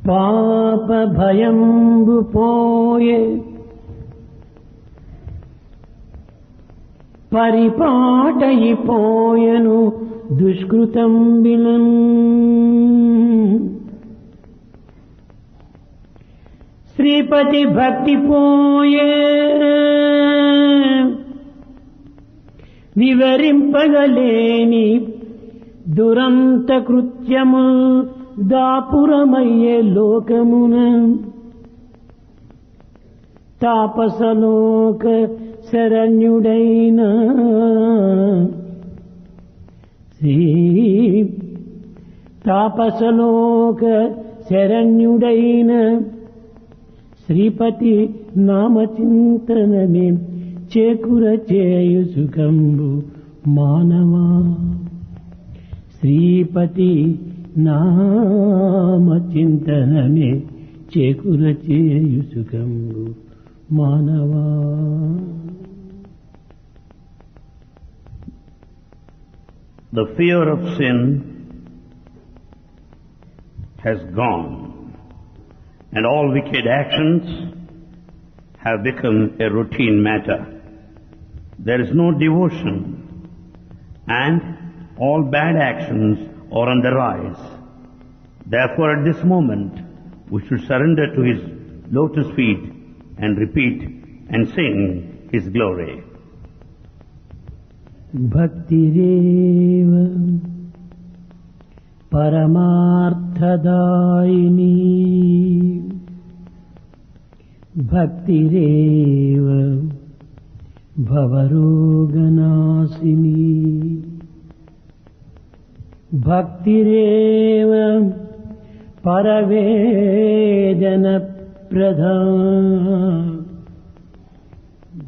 పాప భయంబు పోయే పరిపాటయిపోయెను దుష్కృతం విలన్ శ్రీపతి భక్తి పోయే వివరింపగలేని దురంత కృత్యము దాపురమయ్యే లోకమున తాపసలోక శరణ్యుడైన తాపసలోక శరణ్యుడైన శ్రీపతి నామచింతనమే చేకుర చేయు సుఖంబు మానవా శ్రీపతి నామచింతనమే చేకుర చేయు సుఖంబు మానవా. The fear of sin has gone, and all wicked actions have become a routine matter. There is no devotion, and all bad actions are on the rise. Therefore, at this moment, we should surrender to His lotus feet and repeat and sing His glory. Bhaktirev Paramarthadayini Bhaktirev Bhavaroganasini Bhaktirev Paravedana Pradhan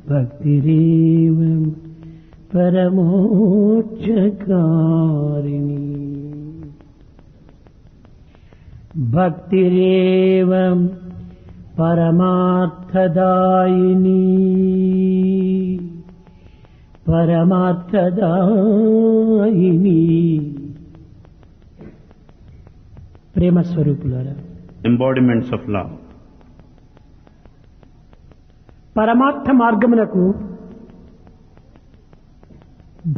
Bhaktirev Paramoksha-karini Bhaktirev Paramarthadayini Paramarthadayini Prema Swarupulara Embodiments of love. పరమార్థ మార్గమునకు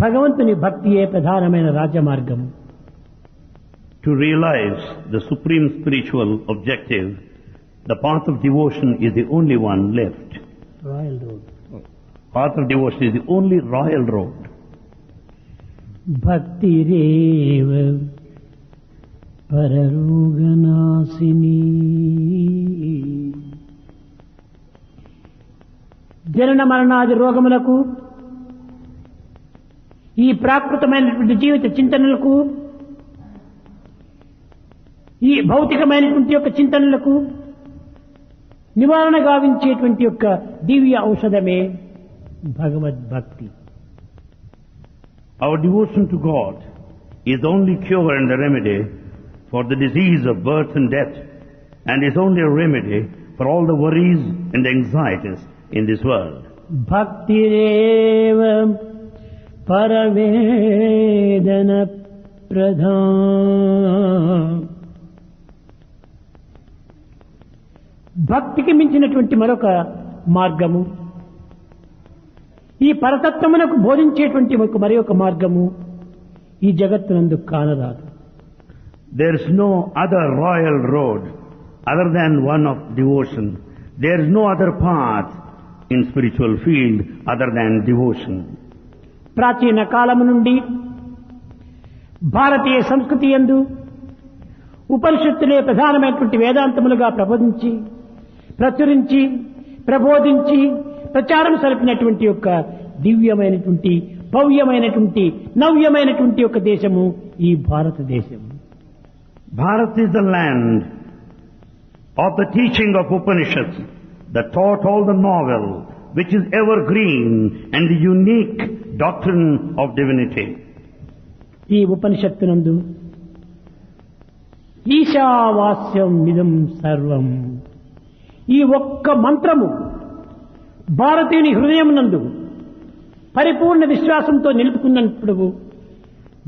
భగవంతుని భక్తియే ప్రధానమైన రాజమార్గము. To realize the supreme spiritual objective, the path of devotion is the only one left. Royal road. Path of devotion is the only royal road. Bhaktirev Pararoganasini జనన మరణాది రోగములకు ఈ ప్రాకృతమైనటువంటి జీవిత చింతనలకు ఈ భౌతికమైనటువంటి యొక్క చింతనలకు నివారణ గావించేటువంటి యొక్క దివ్య ఔషధమే భగవద్భక్తి. Our devotion to God is the only cure and the remedy for the disease of birth and death, and is only a remedy for all the worries and anxieties in this world. Bhaktireva Paravedana Pradhan భక్తికి మించినటువంటి మరొక మార్గము, ఈ పరతత్వమునకు బోధించేటువంటి మరి ఒక మార్గము ఈ జగత్తునందు కానరాదు. There is no other royal road other than one of devotion. There is no other path in spiritual field other than devotion. ప్రాచీన కాలము నుండి భారతీయ సంస్కృతి యందు ఉపనిషత్తులే ప్రధానమైనటువంటి వేదాంతములుగా ప్రబోధించి ప్రచురించి ప్రబోధించి ప్రచారం సరిపినటువంటి యొక్క దివ్యమైనటువంటి భవ్యమైనటువంటి నవ్యమైనటువంటి యొక్క దేశము ఈ భారతదేశం. Bharat is the land of the teaching of Upanishads that taught all the novel, which is evergreen and the unique doctrine of divinity. ఈ ఉపనిషత్తునందు ఈశావాస్యం మిదం సర్వం, ఈ ఒక్క మంత్రము భారతీయుని హృదయమునందు పరిపూర్ణ విశ్వాసంతో నిలుపుకున్నప్పుడు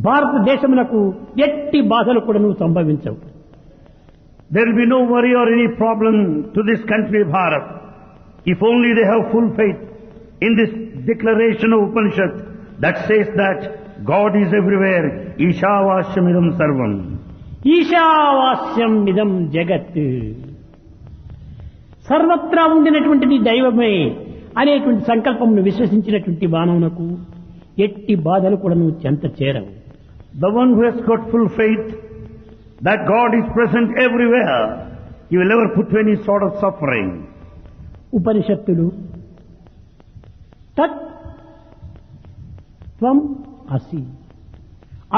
భారతదేశమునకు ఎట్టి బాధలు కూడా సంభవించవు. There will be no worry or any problem to this country, Bharat, if only they have full faith in this declaration of Upanishad that says that God is everywhere, Ishavashyamidam sarvam. ఈశావాస్యం ఇదం జగత్, సర్వత్రా ఉండినటువంటిది దైవమే అనేటువంటి సంకల్పమును విశ్వసించినటువంటి మానవునకు ఎట్టి బాధలు కూడాను చెంత చేరవు. The one who has got full faith that God is present everywhere, he will never put to any sort of suffering. ఉపనిషత్తులు తత్ త్వం అసి,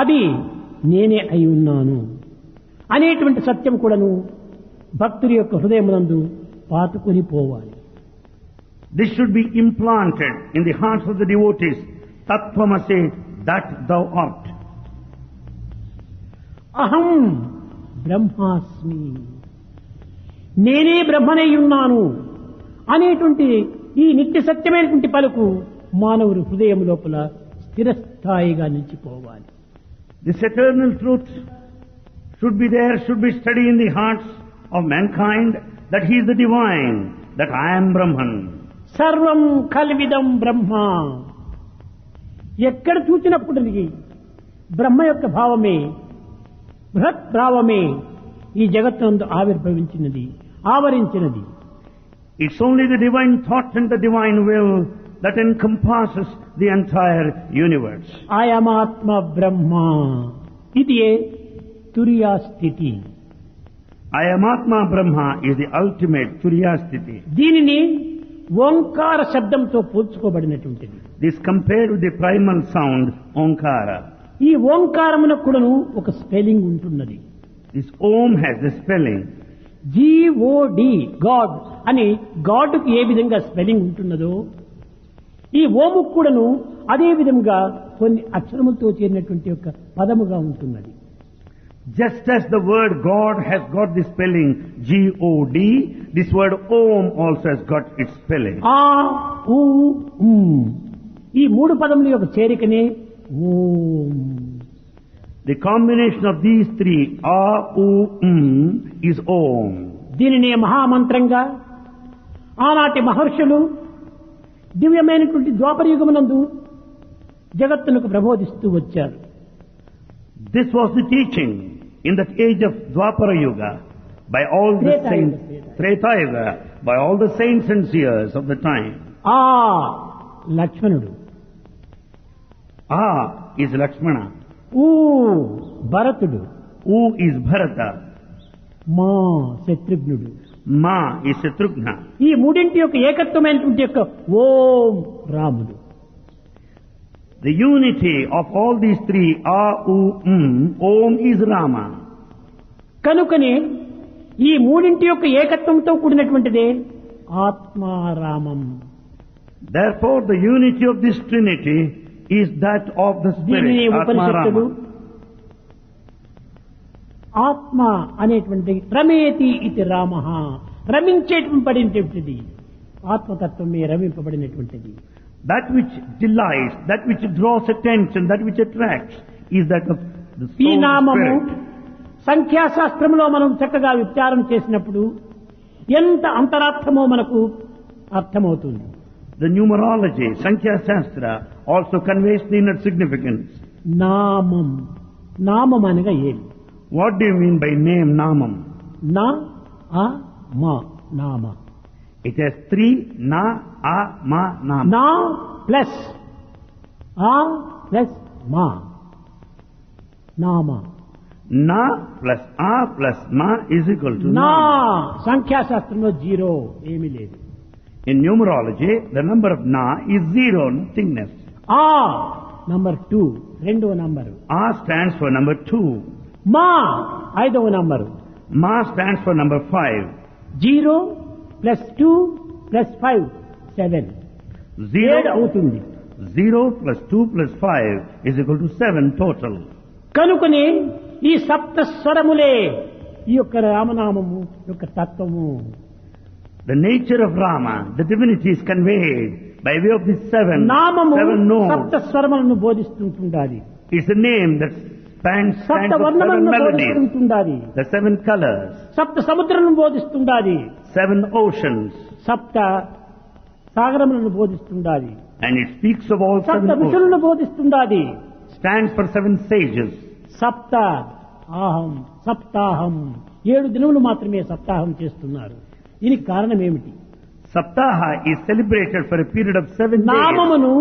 అది నేనే అయి ఉన్నాను అనేటువంటి సత్యం కూడాను భక్తుడి యొక్క హృదయమునందు పాతుకొని పోవాలి. This should be implanted in the hearts of the devotees. Tattvamasi, that thou art. అహం బ్రహ్మాస్మి, నేనే బ్రహ్మనై ఉన్నాను అనేటువంటి ఈ నిత్య సత్యమైనటువంటి పలుకు మానవుడి హృదయం లోపల స్థిరస్థాయిగా నిలిచిపోవాలి. This eternal truth should be there, should be steady in the hearts of mankind, that he is the divine, that I am Brahman. సర్వం కల్విదం బ్రహ్మ, ఎక్కడ చూసినప్పుడు బ్రహ్మ యొక్క భావమే, బృహత్ భావమే ఈ జగత్తునందు ఆవిర్భవించినది, ఆవరించినది. It's only the divine thought and the divine will that encompasses the entire universe. ఆయమాత్మ బ్రహ్మ, ఇది తురియా స్థితి. I am Atma Brahma is the ultimate Turyasthiti. దీనిని ఓంకార శబ్దంతో పోల్చుకోబడినటువంటిది. This compared with the primal sound Omkara. ఈ ఓంకారమునకు కూడాను ఒక స్పెల్లింగ్ ఉంటున్నది. This Om has the spelling. GOD, God అని గాడ్కు ఏ విధంగా స్పెల్లింగ్ ఉంటున్నదో ఈ ఓము కూడాను అదే విధంగా కొన్ని అక్షరములతో చేరినటువంటి యొక్క పదముగా ఉంటున్నది. Just as the word God has got the spelling G-O-D, this word Om also has got its spelling. ఆ ఊ ఉమ్, ఈ మూడు పదముల యొక్క చేరికనే ఓం. The combination of these three, A, U, is Om. దీనినే మహామంత్రంగా ఆనాటి మహర్షులు దివ్యమైనటువంటి ద్వాపరయుగమునందు జగత్తునకు ప్రబోధిస్తూ వచ్చారు. This was the teaching in the age of Dwapara Yuga by all the Treta saints, Yuga. Treta Yuga, by all the saints and seers of the time. ఆ లక్ష్మణుడు, A is Lakshmana, ఊ భరతుడు, U is Bharata, మా శత్రుఘ్నుడు. Ma is Shatrughna. ఈ మూడింటి యొక్క ఏకత్వమైనటువంటి యొక్క ఓం రాముడు. The unity of all these three, A, U, Om is Rama. కనుకనే ఈ మూడింటి యొక్క ఏకత్వంతో కూడినటువంటిదే ఆత్మారామం. Therefore, the unity of this Trinity is that of the దీనిని Spirit, ఉపనిషత్తులు Atma ఆత్మ అనేటువంటి రమేతి ఇది Rama, రమించేటువంటిది ఆత్మతత్వమే రమింపబడినటువంటిది. That which delights, that which draws attention, that which attracts, is that of the ఈ soul నామము spirit. సంఖ్యాశాస్త్రంలో మనం చక్కగా విచారం చేసినప్పుడు ఎంత అంతరార్థమో మనకు అర్థమవుతుంది. The numerology, Sankhya Shastra, also conveys the inner significance. నామం, నామం అనగా ఏమి? What do you mean by name, Namam? నా ఆ మా నామ. It has three, Na, A, Ma, Nam. నా ప్లస్ ఆ ప్లస్ మా నామ. Na plus A plus Ma is equal to నా Nam. సంఖ్యాశాస్త్రంలో జీరో ఏమీ లేదు. In numerology, the number of Na is zero, nothingness. ఆ నంబర్ 2 రెండవ number, A stands for number 2. మా ఐదవ number. Ma stands for number 5. 0 plus 2 plus 5 7 Zero, అవుతుంది. 0 plus 2 plus 5 is equal to 7 total. కనుకనే ఈ సప్త స్వరములే ఈ యొక్క రామనామము యొక్క తత్వము. The nature of Rama, the divinity is conveyed by way of these seven నామము notes. సప్త స్వరములను బోధిస్తుంటుండాలి. It's a name that stands సప్త for seven వర్ణములను melodies, బోధిస్తుండాలి, the seven colors, సప్త సముద్రములను బోధిస్తుండాలి, 7 oceans, సప్త సాగరములను బోధిస్తుండాలి, and it speaks of all సప్త 7 oceans. ఋషులను బోధిస్తుండాలి, Stands for 7 sages. సప్త ఆహం సప్తాహం 7 దినములు మాత్రమే సప్తాహం చేస్తున్నారు. దీనికి కారణం ఏమిటి? Saptaha is celebrated for a period of 7 days. నామమును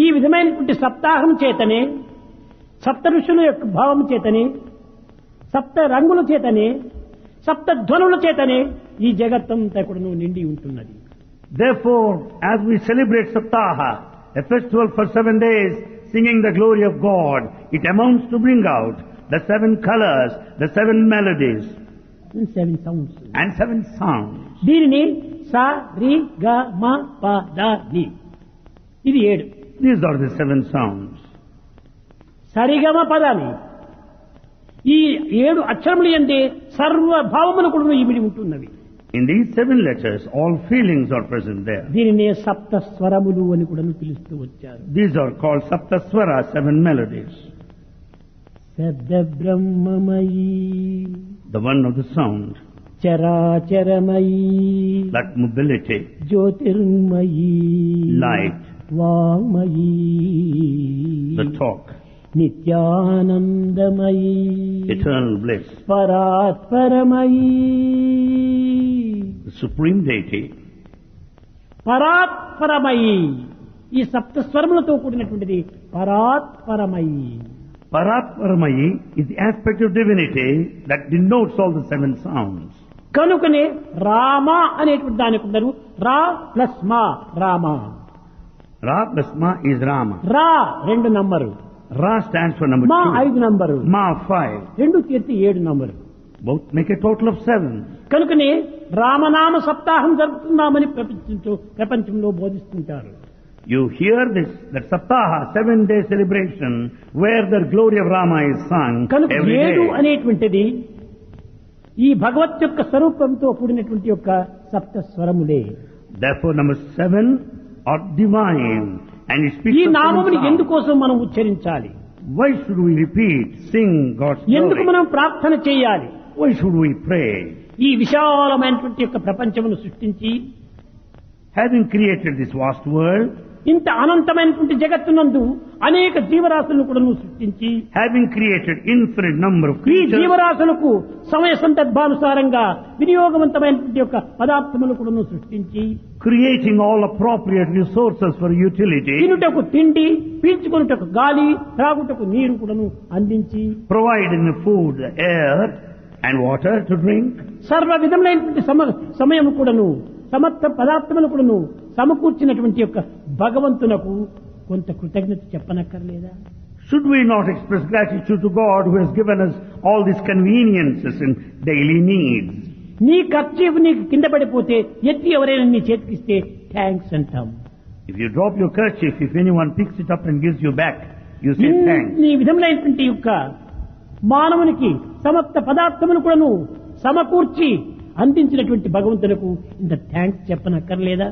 ఈ విధమైనటువంటి సప్తాహం చేతనే, సప్త ఋషుల యొక్క భావం చేతనే, సప్త రంగుల చేతనే, సప్త ధ్వనుల చేతనే ఈ జగత్తంతా కూడా నిండి ఉంటున్నది. Therefore, as we celebrate Saptaha, a festival for 7 days, singing the glory of God, it amounts to bring out the 7 colors, the 7 melodies, 7 sounds. and 7 sounds. దీనిని సా రి గ మ ప ద ని, ఇది 7. These are the 7 sounds. సరిగమ పదాలు. ఈ 7 అక్షరములు అంటే సర్వభావములు కూడా ఇమిడి ఉంటున్నవి. In these 7 letters, all feelings are present there. దీనినే సప్త స్వరములు అని కూడా పిలుస్తూ వచ్చారు. These are called Saptaswara, 7 melodies. శబ్ద బ్రహ్మమయీ, The one of the sound, చరాచరమయీ, like mobility, Jyothirmayi, light, వామయీ, the talk, నిత్యానందమయీ, eternal bliss, పరాత్పరమయీ, the supreme deity, పరాత్పరమయీ. ఈ సప్త స్వరములతో కూడినటువంటిది పరాత్పరమయీ. Paratparamayi is the aspect of divinity that denotes all the 7 sounds. కనుకనే రామ అనేటువంటి దానికి ఉన్నారు. రా plus మా Rama. Ra plus Ma is Rama. రా 2 number, Ra stands for number మా 2. 5 నంబరు, Ma 5. 2 చేర్చి 7 number. Both make a total of 7. కనుకనే రామనామ సప్తాహం జరుపుతున్నామని ప్రపంచంలో బోధిస్తుంటారు. You hear this, that Saptaha, 7-day celebration, where the glory of Rama is sung కనుక every 7 day. అనేటువంటిది ఈ భగవత్ యొక్క స్వరూపంతో కూడినటువంటి యొక్క సప్త స్వరములే. Therefore, number 7 are divine, and it speaks ఈ of 7 నామముని sounds. ఎందుకోసం మనం ఉచ్చరించాలి? Why should we repeat, sing God's ఎందుకు glory? మనం ప్రార్థన చేయాలి? Why should we pray? ఈ విశాలమైనటువంటి యొక్క ప్రపంచమును సృష్టించి Having created this vast world, ఇంత అనంతమైనటువంటి జగత్తునందు అనేక జీవరాశులను కూడా సృష్టించి having created infinite number of ఈ creatures, జీవరాశులకు సమయ సందర్భానుసారంగా వినియోగవంతమైనటువంటి యొక్క పదార్థములు కూడా సృష్టించి creating all appropriate resources for utility, తినుటకు తిండి, పీల్చుకొనుటకు గాలి, త్రాగుటకు నీరు కూడాను అందించి providing the food, the air, and water to drink, సర్వ విధములైనటువంటి సమయం కూడాను, సమర్థ పదార్థములు కూడాను సమకూర్చినటువంటి యొక్క భగవంతునకు కొంత కృతజ్ఞత చెప్పనక్కర్లేదా? should we not express gratitude to God who has given us all these conveniences and daily needs? నీ ఖర్చు నీకు కింద పడిపోతే ఎత్తి ఎవరైనా నీ చేతికిస్తే థ్యాంక్స్ అంటాం. If you drop your kerchief, if anyone picks it up and gives you back, you say thanks. ఈ విధములైనటువంటి యొక్క మానవునికి సమస్త పదార్థములు కూడాను సమకూర్చి అందించినటువంటి భగవంతులకు ఇంత thanks చెప్పనక్కర్లేదా?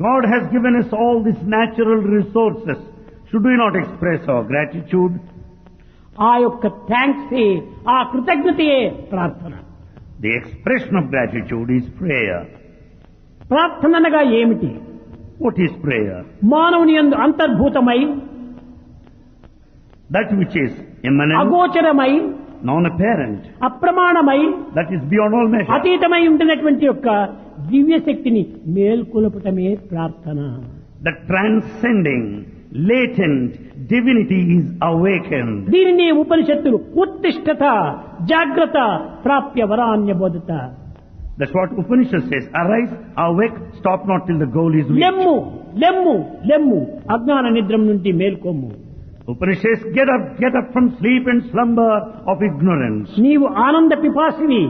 God has given us all these natural resources. Should we not express our gratitude? ఆ యొక్క థ్యాంక్సే, ఆ కృతజ్ఞతయే ప్రార్థన. The expression of gratitude is prayer. ప్రార్థన అనగా ఏమిటి? What is prayer? మానవుని యందు అంతర్భూతమై, That which is immanent, అగోచరమై, non-apparent, అప్రమాణమై, that is beyond all measure. అతీతమై ఉంటున్నటువంటి యొక్క దివ్య శక్తిని మేల్కొలపటమే ప్రార్థన. The transcending, latent divinity is awakened. దీనిని ఉపనిషత్తులు ఉత్తిష్ఠత జాగ్రత్త ప్రాప్య వరాన్య బోధత. That's what Upanishad says. Arise, awake, stop not till the goal is reached. లెమ్ము లెమ్ము లెమ్ము అజ్ఞాన నిద్రం నుండి మేల్కొమ్ము. Upanishad says, get up from sleep and slumber of ignorance. నీవు ఆనంద పిపాసివి.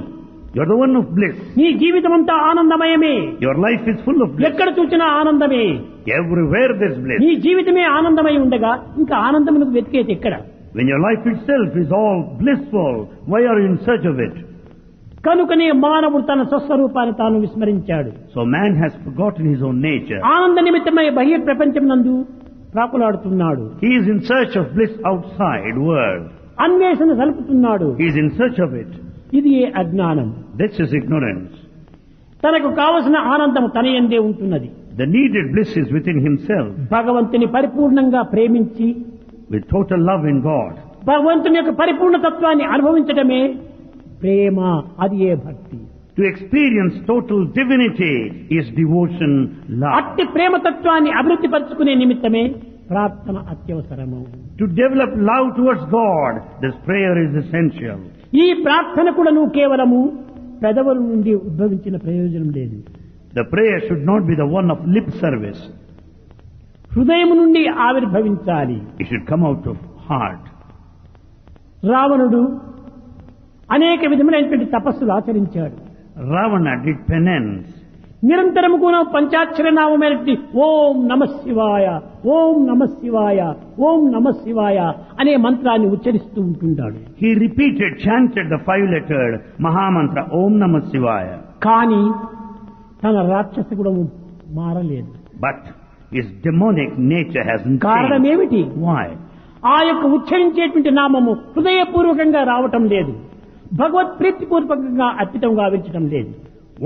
You're the one of bliss. నీ జీవితమంతా ఆనందమయమే. Your life is full of bliss. ఎక్కడ చూసినా ఆనందమే. Everywhere there's bliss. నీ జీవితమే ఆనందమై ఉండగా ఇంకా ఆనందమునకు వెతికేది ఎక్కడ? When your life itself is all blissful, why are you in search of it? కనుకనే మానవుడు తన స్వస్వరూపాన్ని తాను విస్మరించాడు. So man has forgotten his own nature. ఆనంద నిమిత్తమై బహిర్ ప్రపంచం నందు ప్రాకులాడుతున్నాడు. He is in search of bliss outside world. అన్వేషణ సలుపుతున్నాడు. He is in search of it. ఇది ఏ అజ్ఞానం. This is ignorance. తనకు కావలసిన ఆనందం తన యందే ఉంటున్నది. The needed bliss is within himself. భగవంతుని పరిపూర్ణంగా ప్రేమించి With total love in God. భగవంతుని యొక్క పరిపూర్ణ తత్వాన్ని అనుభవించడమే ప్రేమ. అది ఏ భక్తి. To experience total divinity is devotion, love. అట్టి ప్రేమ తత్వాన్ని అభివృద్ధి పరుచుకునే నిమిత్తమే ప్రార్థన అత్యవసరము. To develop love towards God, this prayer is essential. ఈ ప్రార్థన కూడా నువ్వు కేవలము పెదవుల నుండి ఉద్భవించిన ప్రయోజనం లేదు. The prayer should not be the one of lip service. హృదయం నుండి ఆవిర్భవించాలి. It should come out of heart. రావణుడు అనేక విధములైనటువంటి తపస్సులు ఆచరించాడు. Ravana did penance. నిరంతరము కూడా పంచాక్షర నామమైనటువంటి ఓం నమ శివాయ, ఓం నమ శివాయ, ఓం నమ శివాయ అనే మంత్రాన్ని ఉచ్చరిస్తూ ఉంటుంటాడు. He repeated, chanted the 5-lettered Mahamantra, Om Namah Shivaya. కానీ తన రాక్షస గుణము మారలేదు. But his demonic nature hasn't కారణం changed. ఏమిటి? Why? ఆ యొక్క ఉచ్చరించేటువంటి నామము హృదయపూర్వకంగా రావటం లేదు, భగవత్ ప్రీతిపూర్వకంగా అర్పితం గావించటం లేదు.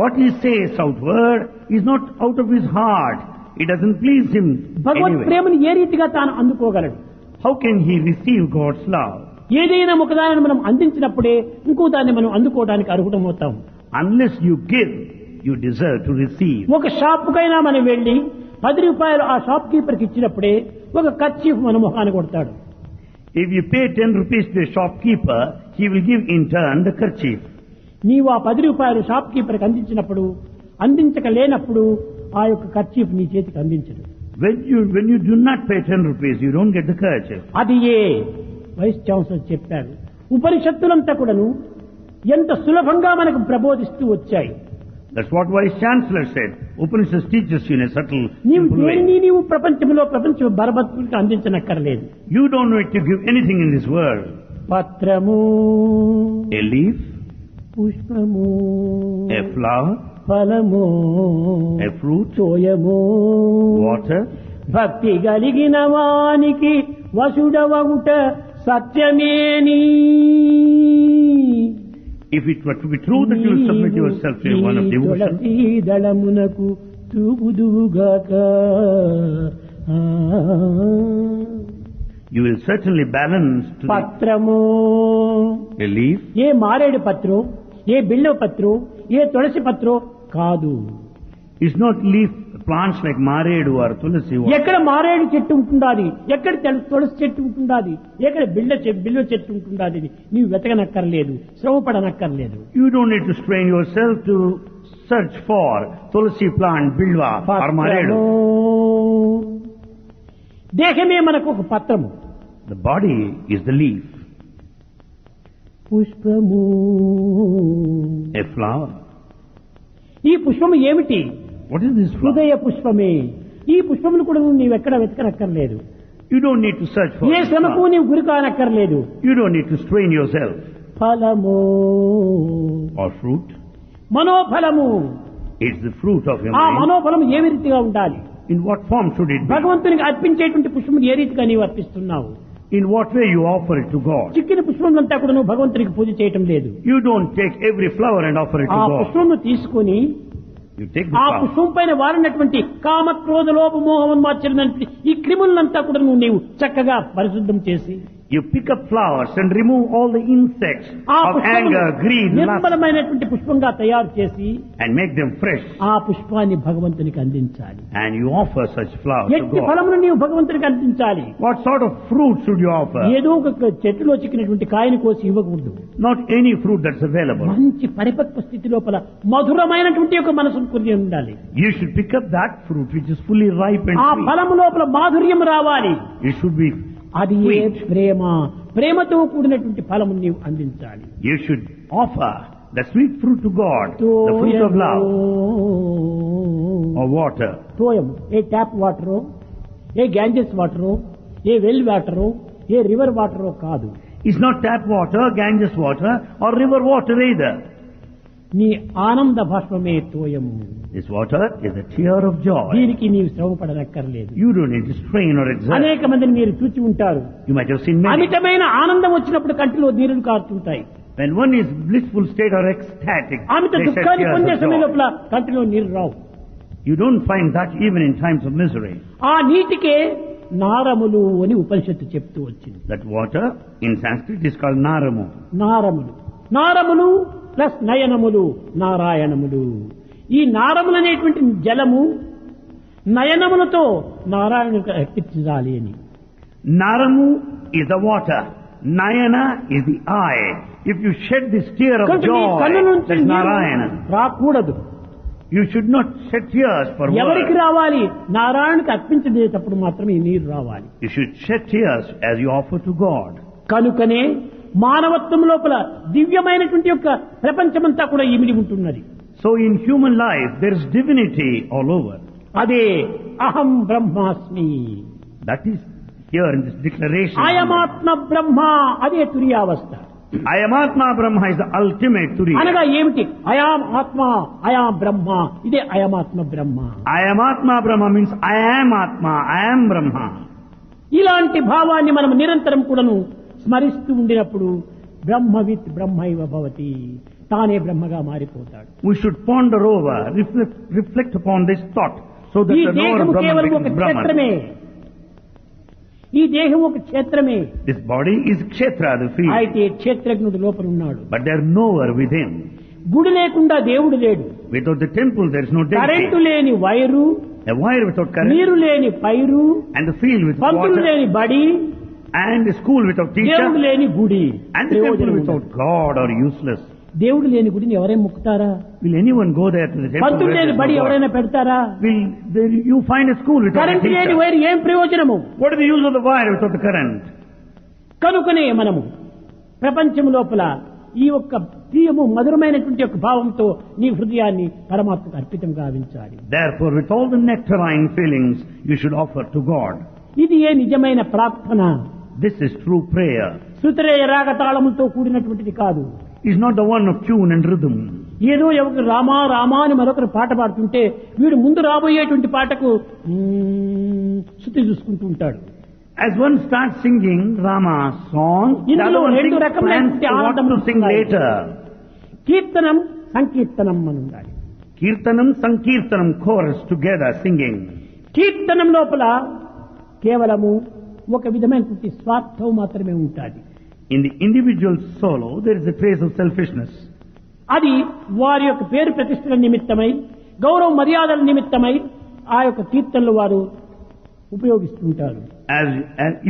What he says outward is not out of his heart. It doesn't please him Bhagwat anyway. ప్రేమను ఏ రీతిగా తాను అందుకోగలడు? How can he receive God's love? ఏదైనా ఒకదాన్ని మనం అందించినప్పుడే ఇంకో దాన్ని మనం అందుకోవడానికి అర్హుటమవుతాం. Unless you give, you deserve to receive. ఒక షాపుకైనా మనం వెళ్లి 10 రూపాయలు ఆ షాప్ కీపర్కి ఇచ్చినప్పుడే ఒక కర్చీఫ్ మన మొహాన్ని కొడతాడు. If you pay 10 rupees to a shopkeeper, he will give in turn the kerchief. నీవు ఆ 10 రూపాయలు షాప్ కీపర్కి అందించినప్పుడు, అందించకలేనప్పుడు ఆ యొక్క కర్చీఫ్ నీ చేతికి అందించడు. When you do not pay 10 rupees, you don't get the kerchief. అది ఏ వైస్ ఛాన్సలర్ చెప్పాడు. ఉపనిషత్తులంతా కూడాను ఎంత సులభంగా మనకు ప్రబోధిస్తూ వచ్చాయి. That's what Vice Chancellor said. Upanishads teaches you in a subtle, నీవు simple way. దేనిని నీవు ప్రపంచ బరబతులకు అందించనక్కర్లేదు. You don't need to give anything in this world. పత్రము, A leaf, పుష్పము, a flower, ఫలము, a fruit, తోయము, water. భక్తి కలిగిన వానికి వసుడవగుట సత్యమేని. If it were to be true that you will submit yourself to one of devotion, దళమునకు తూగుదువుగాక. you will certainly balance to పత్రము, a leaf. ఏ మారేడు పత్రం, ఏ బిల్వ పత్రం, ఏ తులసి పత్రం కాదు. It's not leaf plants like maredu or tulasi. ఎక్కడ మారేడు చెట్టు ఉంటుండాది, ఎక్కడ తులసి చెట్టు ఉంటుండాది, ఎక్కడ బిల్వ చెట్టు ఉంటుండాది నీవు వెతకనక్కర్లేదు, శ్రమపడనక్కర్లేదు. You don't need to strain yourself to search for tulasi plant, bilwa or maredu. దేహమే మనకు ఒక పత్రము. The body is the leaf. పుష్పము, A flower. ఈ పుష్పము ఏమిటి? What is this flower? హృదయ పుష్పమే. ఈ పుష్పమును కూడా నీవెక్కడ వెతకనక్కర్లేదు. You don't need to search for A this శ్రమకు flower. నీవు గురి కానక్కర్లేదు. You don't need to strain yourself. ఫలము, Or fruit. మనోఫలము. It's the fruit of your ఆ mind. మనోఫలం ఏ రీతిగా ఉండాలి? In what form should it be? భగవంతునికి అర్పించేటువంటి పుష్పమును ఏ రీతిగా నీవు అర్పిస్తున్నావు? In what way you offer it to God? చిక్కిన పుష్పములంతా కూడా నువ్వు భగవంతునికి పూజ చేయటం లేదు. You don't take every flower and offer it ఆ to God. పుష్పమును తీసుకొని You take the ఆ flower. పుష్పం పైన వారినటువంటి కామ క్రోధ లోభ మోహమన్మాచరణి ఈ క్రిములంతా కూడా నీవు చక్కగా పరిశుద్ధం చేసి You pick up flowers and remove all the insects ఆ of anger, greed, lust, నిర్మలమైనటువంటి పుష్పంగా తయారు చేసి and make them fresh. ఆ పుష్పాన్ని భగవంతునికి అందించాలి. And you offer such flowers to ఎట్టి God. ఫలమును నీవు భగవంతునికి అందించాలి. What sort of fruit should you offer? ఏదో ఒక చెట్టులో చిక్కినటువంటి కాయని కోసి ఇవ్వకూడదు. Not any fruit that's available. మంచి పరిపక్వ స్థితి లోపల మధురమైనటువంటి ఒక మనసును కొని ఉండాలి. You should pick up that fruit which is fully ripe and ఆ sweet. ఫలము లోపల మాధుర్యం రావాలి. It should be అది ఏ sweet. ప్రేమ. ప్రేమతో కూడినటువంటి ఫలము నీవు అందించాలి. You should offer the sweet fruit to God, the fruit of love or water. తోయం ఏ ట్యాప్ వాటరో, ఏ గ్యాంజెస్ వాటరో, ఏ వెల్ వాటరో, ఏ రివర్ వాటరో కాదు. It's not tap water, Ganges water or river water either. నీ ఆనంద భాష్పమే తోయము. This water is a tear of joy. దీనికి నీవు శ్రమ పడనక్కర్లేదు. You don't need to strain or exert. అనేక మందిని మీరు చూచి ఉంటారు. You might have seen many. అమితమైన ఆనందం వచ్చినప్పుడు కంటిలో నీరులు కారుతుంటాయి. When one is blissful state or ecstatic, Amit they shed దుఃఖాన్ని tears పొందే of సమయం joy. లోపల కంటిలో నీరు రావు. You don't find that even in times of misery. ఆ నీటికే నారములు అని ఉపనిషత్తు చెప్తూ వచ్చింది. That water in Sanskrit is called naramu. నారములు, నారములు ప్లస్ నయనములు, నారాయణములు. ఈ నారములు అనేటువంటి జలము నయనములతో నారాయణునికి అర్పించాలి అని. Naramu is the water. Nayana is the eye. If you shed this tear of కనుక నీ కన్ను joy, నుంచి that's నీరు Narayana. రాకూడదు. You should not shed tears for ఎవరికి words. రావాలి? నారాయణునికి అర్పించేటప్పుడు మాత్రమే ఈ నీరు రావాలి. You should shed tears as you offer to God. కనుకనే మానవత్వం లోపల దివ్యమైనటువంటి యొక్క ప్రపంచమంతా కూడా ఇమిడి ఉంటున్నది. So in human life, there is divinity all over. అదే అహం బ్రహ్మాస్మి, That is here in this declaration. అయమాత్మ బ్రహ్మ, అదే తురియావస్థ. Ayamatma Brahma is the ultimate Turiya. అనగా ఏమిటి? అయాం ఆత్మ, అయాం బ్రహ్మ, ఇదే అయమాత్మ బ్రహ్మ. Ayamatma Brahma means I am Atma, I am Brahma. ఇలాంటి భావాన్ని మనం నిరంతరం కూడాను స్మరిస్తూ ఉండినప్పుడు బ్రహ్మవిత్ బ్రహ్మైవ భవతి, తానే బ్రహ్మగా మారిపోతాడు. We should ponder over, reflect upon this thought, so that ఈ the knower దేహము of Brahman కేవలం ఒక becomes Brahman. క్షేత్రమే. ఈ దేహం ఒక క్షేత్రమే. This body is Kshetra, the field, అయితే క్షేత్రజ్ఞుడు లోపల ఉన్నాడు. but there is knower within. గుడి లేకుండా దేవుడు లేడు. Without the temple, there is no current deity. లేని wire, A wire without current, నీరు లేని పైరు, and the field without Pantulu water, లేని బడి, and a school without దేవుడు teacher, లేని గుడి. and the temple ప్రయోజనం without ఉండదు. God are useless. దేవుడు లేని గుడిని ఎవరైనా ముక్కుతారా? Will anyone go there to the temple? Pantulu where లేని there is బడి no God? ఎవరైనా పెడతారా? You find a school without a current లేని teacher? వైరు ఏం ప్రయోజనము? What is the use of the wire without the current? కనుకనే మనము ప్రపంచం లోపల ఈ యొక్క ప్రియము మధురమైనటువంటి యొక్క భావంతో నీ హృదయాన్ని పరమాత్మకు అర్పితం గావించాలి. Therefore, with all the nectarine feelings, you should offer to God. ఇది ఏ నిజమైన ప్రార్థన. This is true prayer. శృతిరేయ రాగ తాళములతో కూడినటువంటిది కాదు. It's not the one of tune and rhythm. ఏదో ఎవరు రామా రామా అని మరొకరు పాట పాడుతుంటే వీడు ముందు రాబోయేటువంటి పాటకు శృతి చూసుకుంటూ ఉంటాడు. As one starts singing Rama's song, the ఇందులో other one రెండు thinks రకమైన plans to what ఆనందం to sing ఉన్నాయి. later. కీర్తనం సంకీర్తనం అని ఉండాలి. Kirtanam, Sankirtanam, chorus together singing. కీర్తనం లోపల కేవలము ఒక విధమైనటువంటి స్వార్థం మాత్రమే ఉంటుంది. In the individual solo, there is a trace of selfishness. అది వారి యొక్క పేరు ప్రతిష్టల నిమిత్తమై, గౌరవ మర్యాదల నిమిత్తమై ఆ యొక్క కీర్తనలు వారు ఉపయోగిస్తుంటారు. As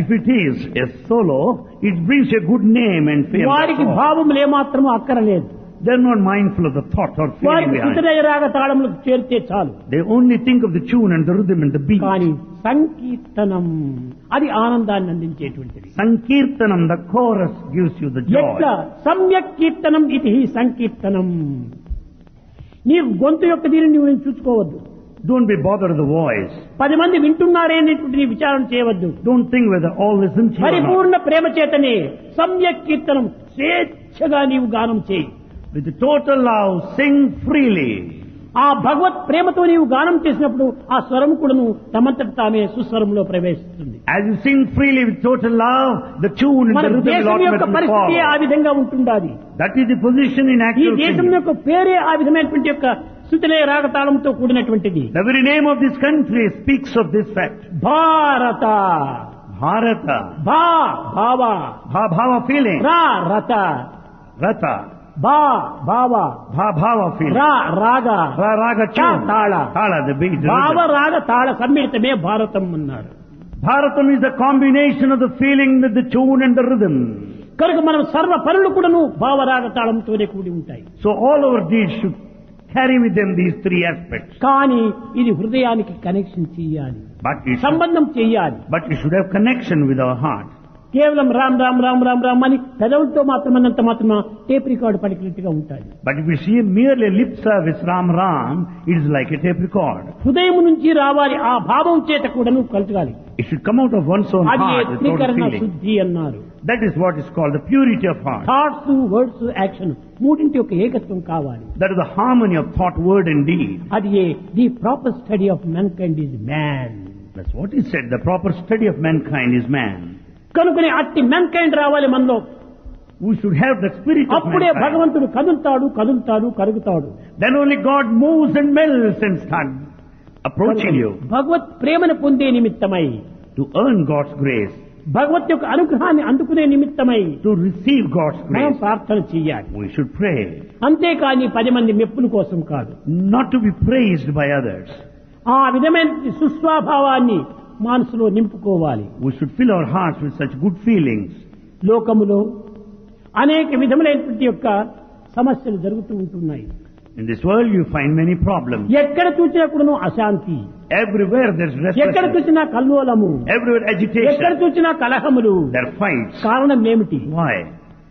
if it is a solo, it brings a good name and fame. వారికి భావములు ఏమాత్రము అక్కరలేదు. They're not mindful of the thought or feeling వారికి behind. శృతిరేయ రాగ తాళములకు చేరితే చాలు. They only think of the tune and the rhythm and the beat. కానీ సంకీర్తనం అది ఆనందాన్ని అందించేటువంటిది. Sankirtanam, the chorus gives you the ఎట్లా joy. సమ్యక్ కీర్తనం ఇది సంకీర్తనం. నీవు గొంతు యొక్క దీనిని నువ్వు చూసుకోవద్దు. Don't be bothered with the voice. 10 మంది వింటున్నారే అనేటువంటి నీ విచారణ చేయవద్దు. Don't think whether all listen to you or not. పరిపూర్ణ ప్రేమ చేతనే సమ్యక్ కీర్తనం స్వేచ్ఛగా నీవు గానం చేయి. With total love, sing freely. ఆ భగవత్ ప్రేమతో నీవు గానం చేసినప్పుడు ఆ స్వరం కూడాను తమంతట తామే సుస్వరంలో ప్రవేశిస్తుంది. As you sing freely with total love, the tune and మన the rhythm will దేశం యొక్క automatically పరిస్థితి ఆ follow. విధంగా ఉంటుండాలి. That is the position in ఈ actual దేశం singing. యొక్క పేరే ఆ విధమైనటువంటి యొక్క Shruthilaya రాగతాళంతో కూడినటువంటిది. The very name of this country speaks of this fact. భారత, Bharata. భావ, Bhava feeling. రత, Rata. భావ, Bhava feeling. రాగ, Raga tune. Tala. Tala, the beat. the భావ rhythm. రాగ తాళ సమ్మిళితమే భారతం అన్నారు. Bharatam is the combination of the feeling with the tune and the rhythm. కనుక మనం సర్వ పనులు కూడాను భావరాగ తాళంతోనే కూడి ఉంటాయి. So all our deeds should carry with them these three aspects. కానీ ఇది హృదయానికి కనెక్షన్ చెయ్యాలి, But సంబంధం చెయ్యాలి. you should have connection with our heart. కేవలం రామ్ రామ్ రామ్ రామ్ రామ్ అని పెదవులతో మాత్రమన్నంత మాత్రం టేప్ రికార్డు పలికినట్టుగా ఉంటాయి. But if we see merely lip service Ram Ram, it is like a tape record. హృదయం నుంచి రావాలి, ఆ భావం చేత కూడా నువ్వు కలగాలి. It should come out of one's own అది heart with total త్రికరణ feeling. శుద్ధి అన్నారు. That is what is called the purity of heart. Thoughts, words, action మూడింటి యొక్క ఏకత్వం కావాలి. That is the harmony of thought, word and deed. అది the proper study of man kind is man. That's what is said. The proper study of mankind is man. కనుకనే అట్టి man kind రావాలి మనలో. We should have the spirit of అప్పుడే mankind. భగవంతుడు కదులుతాడు కరుగుతాడు. Then only God moves and melts and starts approaching you. భగవత్ ప్రేమను పొందే నిమిత్తమై, To earn God's grace, భగవత్ యొక్క అనుగ్రహాన్ని అందుకునే నిమిత్తమై to receive God's మనం grace, ప్రార్థన చెయ్యాలి. we should pray. అంతేకాని 10 మంది మెప్పుల కోసం కాదు. Not to be praised by others. ఆ విధమైన సుస్వభావాన్ని మనసులో నింపుకోవాలి. We should fill our hearts with such good feelings. లోకములో అనేక విధములైనటువంటి యొక్క సమస్యలు జరుగుతూ ఉంటున్నాయి. In this world you find many problems. ఎక్కడ చూసినా కూడాను అశాంతి, Everywhere there's ఎక్కడ restlessness. చూసినా కల్లోలము, Everywhere ఎక్కడ agitation. చూసినా కలహములు. There are fights. కారణం ఏమిటి? Why?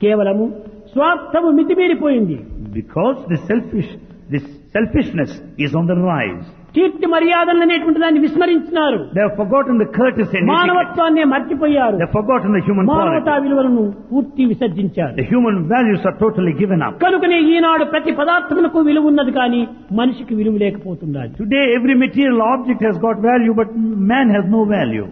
కేవలము స్వార్థము మితిమీరిపోయింది. Because this selfishness is on the rise. కీర్తి మర్యాదలు అనేటువంటి దాన్ని విస్మరించినారు. They have forgotten the courtesy and etiquette. మానవత్వాన్ని మర్చిపోయారు. They have forgotten the human మానవతా quality. విలువలను పూర్తి విసర్జించారు. The human values are totally given up. కనుకనే ఈనాడు ప్రతి పదార్థములకు విలువ ఉన్నది కానీ మనిషికి విలువ లేకపోతున్నది. Today every material object has got value, but man has no value.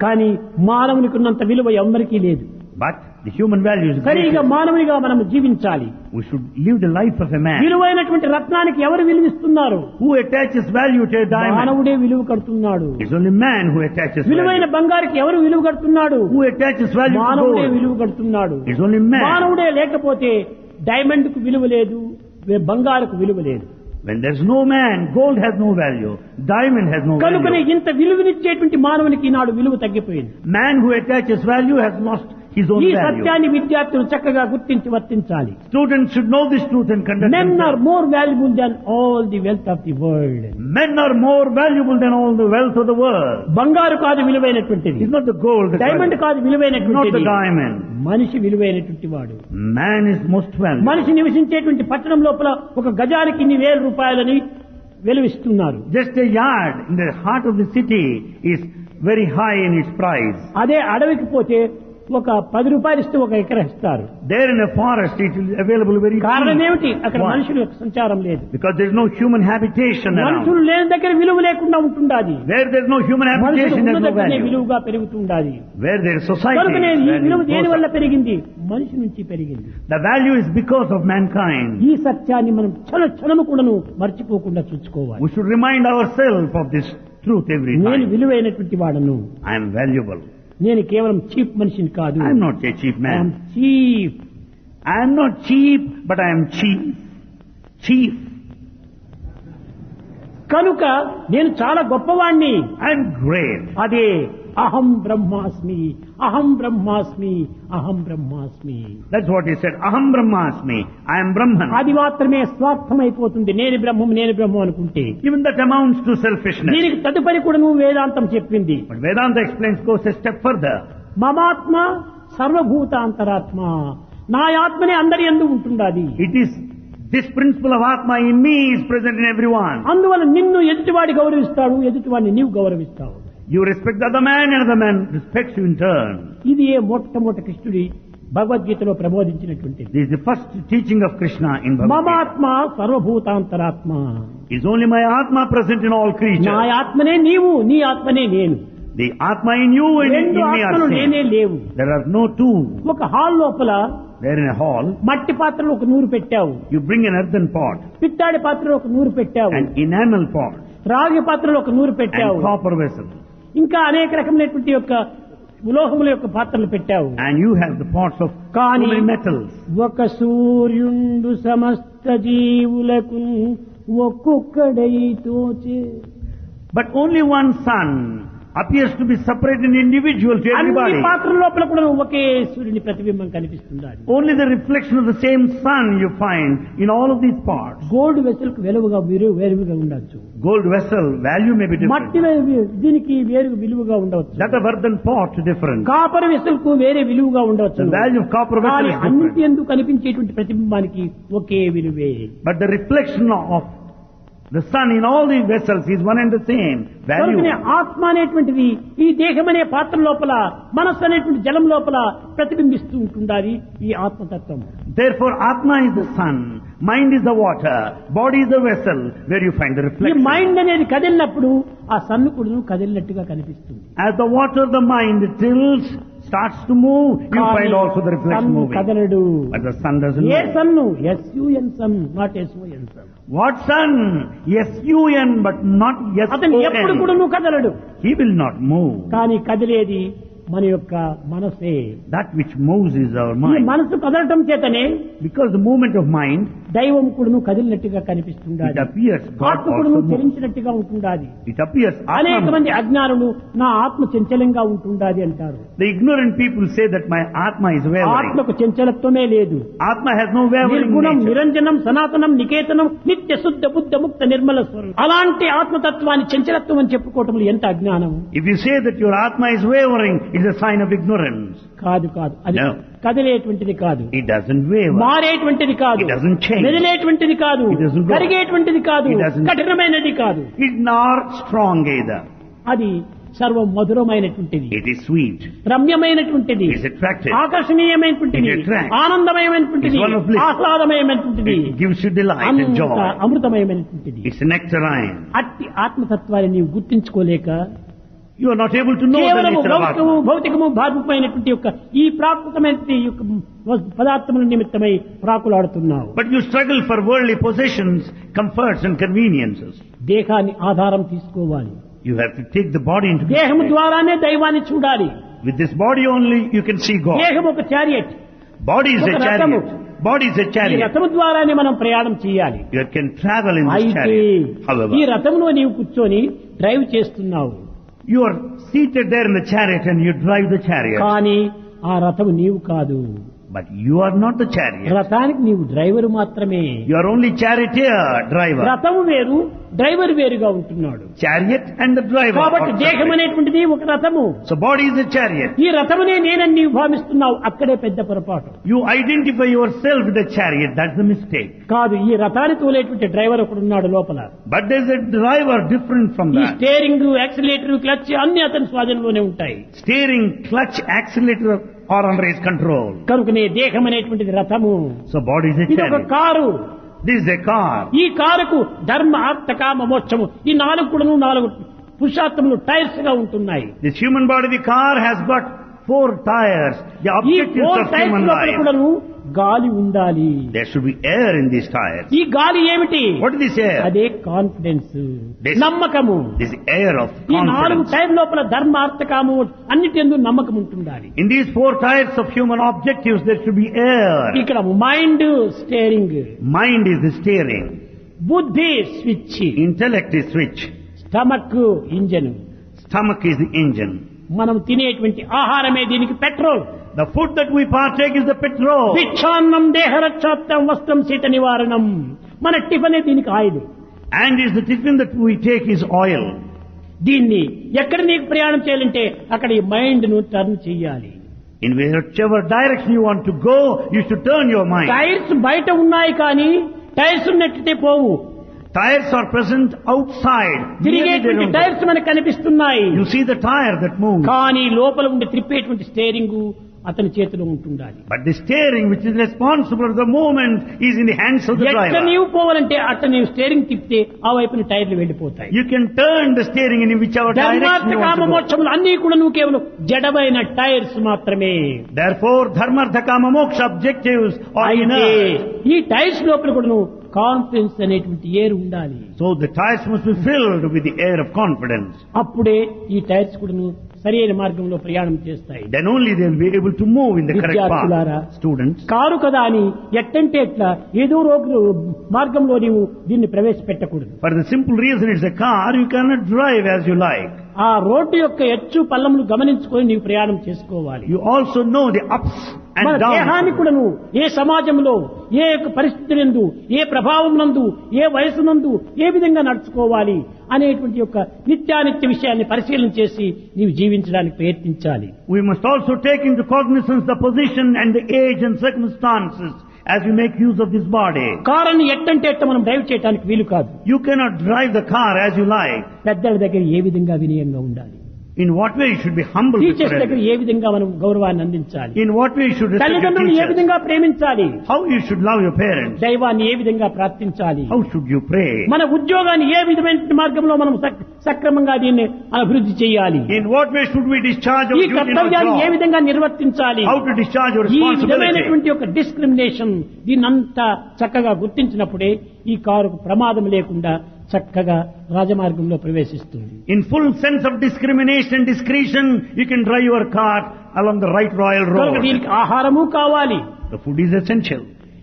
కానీ మానవునికి ఉన్నంత విలువ ఎవ్వరికీ లేదు. But the human value is సరిగా greater. మానవునిగా మనం జీవించాలి. We should live the life of a man. విలువైనటువంటి రత్నానికి ఎవరు విలువిస్తున్నారు? Who attaches value to a diamond? మానవుడే విలువ కడుతున్నాడు. It's only man who attaches విలువైన value. బంగారుకి ఎవరు విలువ కడుతున్నాడు? Who attaches value to మానవుడే gold? విలువ కడుతున్నాడు. It's only man. మానవుడే లేకపోతే డైమండ్ కు విలువ లేదు, బంగారుకు విలువ లేదు. When there's no man, gold has no value. Diamond has no కనుకనే value. ఇంత విలువనిచ్చేటువంటి మానవునికి ఈనాడు విలువ తగ్గిపోయింది. Man who attaches value has lost his own ఈ value. సత్యాన్ని విద్యార్థులు చక్కగా గుర్తించి వర్తించాలి. Students should know this truth and conduct Men are themselves. more valuable than all the wealth of the world. Men are more valuable than all the wealth of the world. బంగారు కాదు విలువైనటువంటిది, It's not the gold that's diamond valuable. కాదు It's not విలువైనటువంటిది, the diamond. మనిషి విలువైనటువంటి వాడు. Man is most valuable. మనిషి నివసించేటువంటి పట్టణం లోపల ఒక గజానికి ఇన్ని వేల రూపాయలని వెలువిస్తున్నారు. Just a yard in the heart of the city is very high in its price. అదే అడవికి పోతే ఒక 10 రూపాయలు ఇస్తే ఒక ఎకరా ఇస్తారు. There in a forest it is available very కారణం cheap. ఏమిటి? అక్కడ Why? మనుషుల యొక్క సంచారం లేదు. Because there is no human habitation around. మనుషులు లేని దగ్గర విలువ లేకుండా ఉంటుండాది. Where there is no human మనుషులు habitation, there ఉన్న is no దగ్గరనే value. విలువగా పెరుగుతుండాది. Where there is society, కనుకనే ఈ value విలువ దేని goes వల్ల up. పెరిగింది? మనిషి నుంచి పెరిగింది. The value is because of mankind. ఈ సత్యాన్ని మనం క్షణము కూడాను మర్చిపోకుండా చూసుకోవాలి. We should remind ourselves of this truth every నేను time. విలువైనటువంటి వాడను. I am valuable. నేను కేవలం చీప్ మనిషిని కాదు. I am not a cheap man. Cheap. I am not cheap, but I am chief. Chief. కనుక నేను చాలా గొప్పవాణ్ణి. I am great. అదే అహం బ్రహ్మాస్మి, అహం బ్రహ్మాస్మి, అహం బ్రహ్మాస్మి. That's what he said. Aham Brahmasmi. I am Brahman. అది మాత్రమే స్వార్థమైపోతుంది. నేను బ్రహ్మం అనుకుంటే. Even that amounts to selfishness. దీనికి తదుపరి కూడా నువ్వు వేదాంతం చెప్పింది. But Vedanta explains, goes a step further. మమాత్మ సర్వభూతాంతరాత్మ. నా ఆత్మనే అందరి యందు ఉంటుండాది. It is this principle of Atma in me is present in everyone. అందువల్ల నిన్ను ఎదుటివాడి గౌరవిస్తాడు, ఎదుటివాడిని నీవు గౌరవిస్తావు. You respect the other man and the man respects you in turn. ఇది మొట్టమొదటి కృష్ణుడి భగవద్గీతలో ప్రబోధించినటువంటిది. This is the first teaching of Krishna in Bhagavad Gita. మమాత్మ సర్వభూతాంతరాత్మ. Is only my Atma present in all నా creatures. ఆత్మనే నీవు, నీ ఆత్మనే నేను. The Atma in you and in రెండు me are ఆత్మలు నేనే same. లేవు. There are no two. ఒక హాల్ లోపల There in a hall, మట్టి పాత్రలో ఒక 100 పెట్టావు, you bring an earthen pot, పిత్తాడి పాత్రలో ఒక 100 పెట్టావు, an enamel pot, రాగి పాత్రలో ఒక 100 పెట్టావు, and copper vessel. ఇంకా అనేక రకమైనటువంటి యొక్క ఉలోహముల యొక్క పాత్రలు పెట్టావు. And you have the pots of so కానీ many metals. ఒక సూర్యుండు సమస్త జీవులకు ఒక్కొక్కడై తోచే. But only one sun appears to be separate and individual to అన్ని everybody. పాత్రల లోపల కూడా ఒకే సూర్యుని ప్రతిబింబం కనిపిస్తుంది. Only the reflection of the same sun you find in all of these parts. Gold vessel కు వెలువగా వేరుగా ఉండొచ్చు. Gold vessel value may be మట్టి different. దీనికి వేరు విలువగా ఉండవచ్చు. That of earthen pot different. Copper vessel కు వేరే విలువగా ఉండవచ్చు. The value of copper vessel కానీ is అన్నిటి different. ఎందుకు కనిపించేటువంటి ప్రతిబింబానికి ఒకే విలువే. But the reflection of The sun in all the vessels is one and the same value. కనుకనే ఆత్మ అనేటువంటిది ఈ దేహం అనే పాత్ర లోపల, మనస్సు అనేటువంటి జలం లోపల ప్రతిబింబిస్తూ ఉంటుండాలి ఈ ఆత్మతత్వం. Therefore, Atma is the sun, mind is the water, body is the vessel where you find the ఈ reflection. మైండ్ అనేది కదిలినప్పుడు ఆ సన్ను కూడా కదిలినట్టుగా కనిపిస్తుంది. As the water, the mind tilts, starts to move, you find also the reflection moving. కదలడు. But the sun doesn't uh move. Sun? S U N sun, not S O N sun. What sun? S-U-N, but not అతను ఎప్పుడు కూడా S-O-N. కదలడు. He will not move. కానీ కదిలేది మన యొక్క మనసే. That which moves is our ఈ mind. మనసు కదలటం చేతనే Because the movement of mind, దైవం కూడా కదిలినట్టుగా కనిపిస్తుండాలి. it appears God ఆత్మ also కూడా moves. చలించినట్టుగా ఉంటుండాలి. It appears అనేక Atma. మంది అజ్ఞానులు నా ఆత్మ చంచలంగా ఉంటుండాలి అంటారు. The ignorant people say that my Atma is wavering. ఆత్మకు చంచలత్వమే లేదు. Atma has no wavering నిర్గుణం, nature. నిరంజనం, సనాతనం, నికేతనం, నిత్య శుద్ధ బుద్ధ ముక్త నిర్మల స్వరం. అలాంటి ఆత్మతత్వాన్ని చంచలత్వం అని చెప్పుకోవటం ఎంత అజ్ఞానం. If you say that your Atma is wavering, it's a sign of ignorance. కాదు కాదు, అది No. కదిలేటువంటిది కాదు, It doesn't waver. మారేటువంటిది కాదు, It doesn't change. మెదిలేటువంటిది కాదు, It doesn't grow. కరిగేటువంటిది కాదు, It doesn't- కఠినమైనది కాదు. It's not strong either. అది సర్వం మధురమైనటువంటిది, It is sweet. రమ్యమైనటువంటిది, It is attractive. ఆకర్షణీయమైనటువంటిది, It attracts. ఆనందమయమైనటువంటిది, It's one of bliss. ఆహ్లాదమయమైనటువంటిది, It gives you delight and అంత joy. అమృతమయమైనటువంటిది. It's nectarine. అట్టి ఆత్మతత్వాన్ని నీవు గుర్తించుకోలేక You are not able to know the కేవలము nature of భౌతికము Atma. భౌతికము భావికమైనటువంటి యొక్క ఈ ప్రాకృతమైనటువంటి యొక్క పదార్థముల నిమిత్తమై ప్రాకులాడుతున్నావు. But you struggle for worldly possessions, comforts and conveniences. దేహాన్ని ఆధారం తీసుకోవాలి. You have to take the body into దేహము consideration. ద్వారానే దైవాన్ని చూడాలి. With this body only you can see God. దేహం ఒక చారియట్, Body is a ఒక రథము. chariot. Body is a ఈ chariot. రథము ద్వారానే మనం ప్రయాణం చేయాలి. You can travel in this అయితే chariot. ఈ However, రథంలో నీవు కూర్చొని డ్రైవ్ చేస్తున్నావు, you are seated there in the chariot and you drive the chariot. కానీ ఆ రథము నీవు కాదు. But you are not the chariot. రథానికి నీవు డ్రైవర్ మాత్రమే. You are only charioteer, driver. రథము వేరు, డ్రైవర్ వేరుగా ఉంటున్నాడు. Chariot and the driver. కాబట్టి are దేహం separate. అనేటువంటిది ఒక రథము. So body is a chariot. ఈ రథమునే నేనని నీవు భావిస్తున్నావు, అక్కడే పెద్ద పొరపాటు. You identify yourself with the chariot. That's the mistake. కాదు, ఈ రథాన్ని తోలేటువంటి డ్రైవర్ ఒకడు ఉన్నాడు లోపల. But there's a driver different from ఈ that. స్టీరింగ్, యాక్సిలేటర్, క్లచ్ అన్ని అతని స్వాధీనంలోనే ఉంటాయి. Steering, clutch, accelerator are under his control. కనుకనే దేహం అనేటువంటిది రథము. So body is a ఇది ఒక chariot. Car. This is a car. ఈ కారుకు ధర్మ, అర్థ, కామ, మోక్షము ఈ నాలుగు పురుషార్థములు టైర్స్ గా ఉంటున్నాయి. This human body, the car has got 4 tires. The ఈ objectives 4 of టైర్స్ human లోపల life. కూడాను గాలి ఉండాలి. There should be air in these tires. ఈ గాలి ఏమిటి? What is this air? అదే కాన్ఫిడెన్స్, This- నమ్మకము. This air of ఈ 4 confidence. టైర్ లోపల ధర్మ, అర్థ, కామము అన్నిటి యందు నమ్మకం ఉంటుండాలి. In these 4 tires of human objectives, there should be air. ఇక్కడ mind steering, Mind is the steering. బుద్ధి switch, Intellect is switch. Stomach engine. Stomach is the engine. మనం తినేటువంటి ఆహారమే దీనికి petrol. The food that we partake is the petrol. భిక్షాన్నం దేహరక్షాత్తం వస్త్రం శీత నివారణం. మన టిఫనే దీనికి oil. And is the tiffin that we take is oil. దీన్ని ఎక్కడ నీకు ప్రయాణం చేయాలంటే అక్కడ ఈ మైండ్ ను టర్న్ చేయాలి. In whichever direction you want to go, you should turn your mind. Tyres బయట ఉన్నాయి కానీ టైర్స్ నెట్టితే పోవు. Tires are present outside. Really they తిరిగేటువంటి don't go. Tyres మనకు కనిపిస్తున్నాయి, You see the tire that moves. కానీ లోపల ఉండి త్రిప్పేటువంటి స్టీరింగ్ అతని చేతిలో ఉంటుండాలి. But the steering which is responsible for the movement is in the hands of the ఎట్లా driver. నీవు పోవాలంటే అట్లా నీవు స్టీరింగ్ తిప్పితే ఆ వైపున టైర్లు వెళ్ళిపోతాయి. You can turn the steering in whichever direction ధర్మార్థ, you want comma, to go. మోక్షములు అన్ని కూడా నువ్వు కేవలం జడమైన టైర్స్ మాత్రమే. Therefore, dharmartha kama moksha objectives are అయితే inert. ఈ టైర్స్ లోపల కూడా నువ్వు కాన్ఫిడెన్స్ అనేటువంటి ఏరు ఉండాలి. So the tires must be filled with the air of confidence. అప్పుడే ఈ టైర్స్ కూడా నువ్వు సరైన మార్గంలో ప్రయాణం చేస్తాయి. Then only they will be able to move in the correct విద్యార్థులారా, path. Students, కారు కదా అని ఎట్టంటే ఎట్లా ఏదో మార్గంలో నీవు దీన్ని ప్రవేశపెట్టకూడదు. for the simple reason it's a car, you cannot drive as you like. ఆ రోడ్డు యొక్క ఎచ్చు పల్లములు గమనించుకొని నీవు ప్రయాణం చేసుకోవాలి. You also know the ups and మన దేహాన్ని downs. కూడా నువ్వు ఏ సమాజంలో, ఏ యొక్క పరిస్థితి నందు, ఏ ప్రభావం నందు, ఏ వయసు నందు ఏ విధంగా నడుచుకోవాలి అనేటువంటి యొక్క నిత్యానిత్య విషయాన్ని పరిశీలన చేసి నీవు జీవించడానికి ప్రయత్నించాలి. We must also take into cognizance the position and the age and circumstances as you make use of this body. కారుని ఎట్టంటే ఎట్ట మనం డ్రైవ్ చేయడానికి వీలు కాదు. You cannot drive the car as you like. పెద్దల దగ్గర ఏ విధంగా వినయంగా ఉండాలి, In what way you should be humble before teachers దగ్గర elders. ఏ విధంగా మనం గౌరవాన్ని అందించాలి, In what way you should respect your తల్లిదండ్రులను ఏ teachers. విధంగా ప్రేమించాలి, How you should love your parents. దైవాన్ని ఏ విధంగా ప్రార్థించాలి, How should you pray. మన ఉద్యోగాన్ని ఏ విధమైన మార్గంలో మనం సక్రమంగా దీన్ని అభివృద్ధి చేయాలి, In what way should we discharge our ఈ duty in our కర్తవ్యాన్ని ఏ job. విధంగా నిర్వర్తించాలి. How to discharge your ఈ responsibility. విధమైనటువంటి ఒక డిస్క్రిమినేషన్ దీన్నంతా చక్కగా గుర్తించినప్పుడే ఈ కారుకు ప్రమాదం లేకుండా చక్కగా రాజమార్గంలో ప్రవేశిస్తుంది. In full sense of discrimination and discretion, you can drive your cart along the right royal కనుక road. దీనికి ఆహారము కావాలి, The food is essential.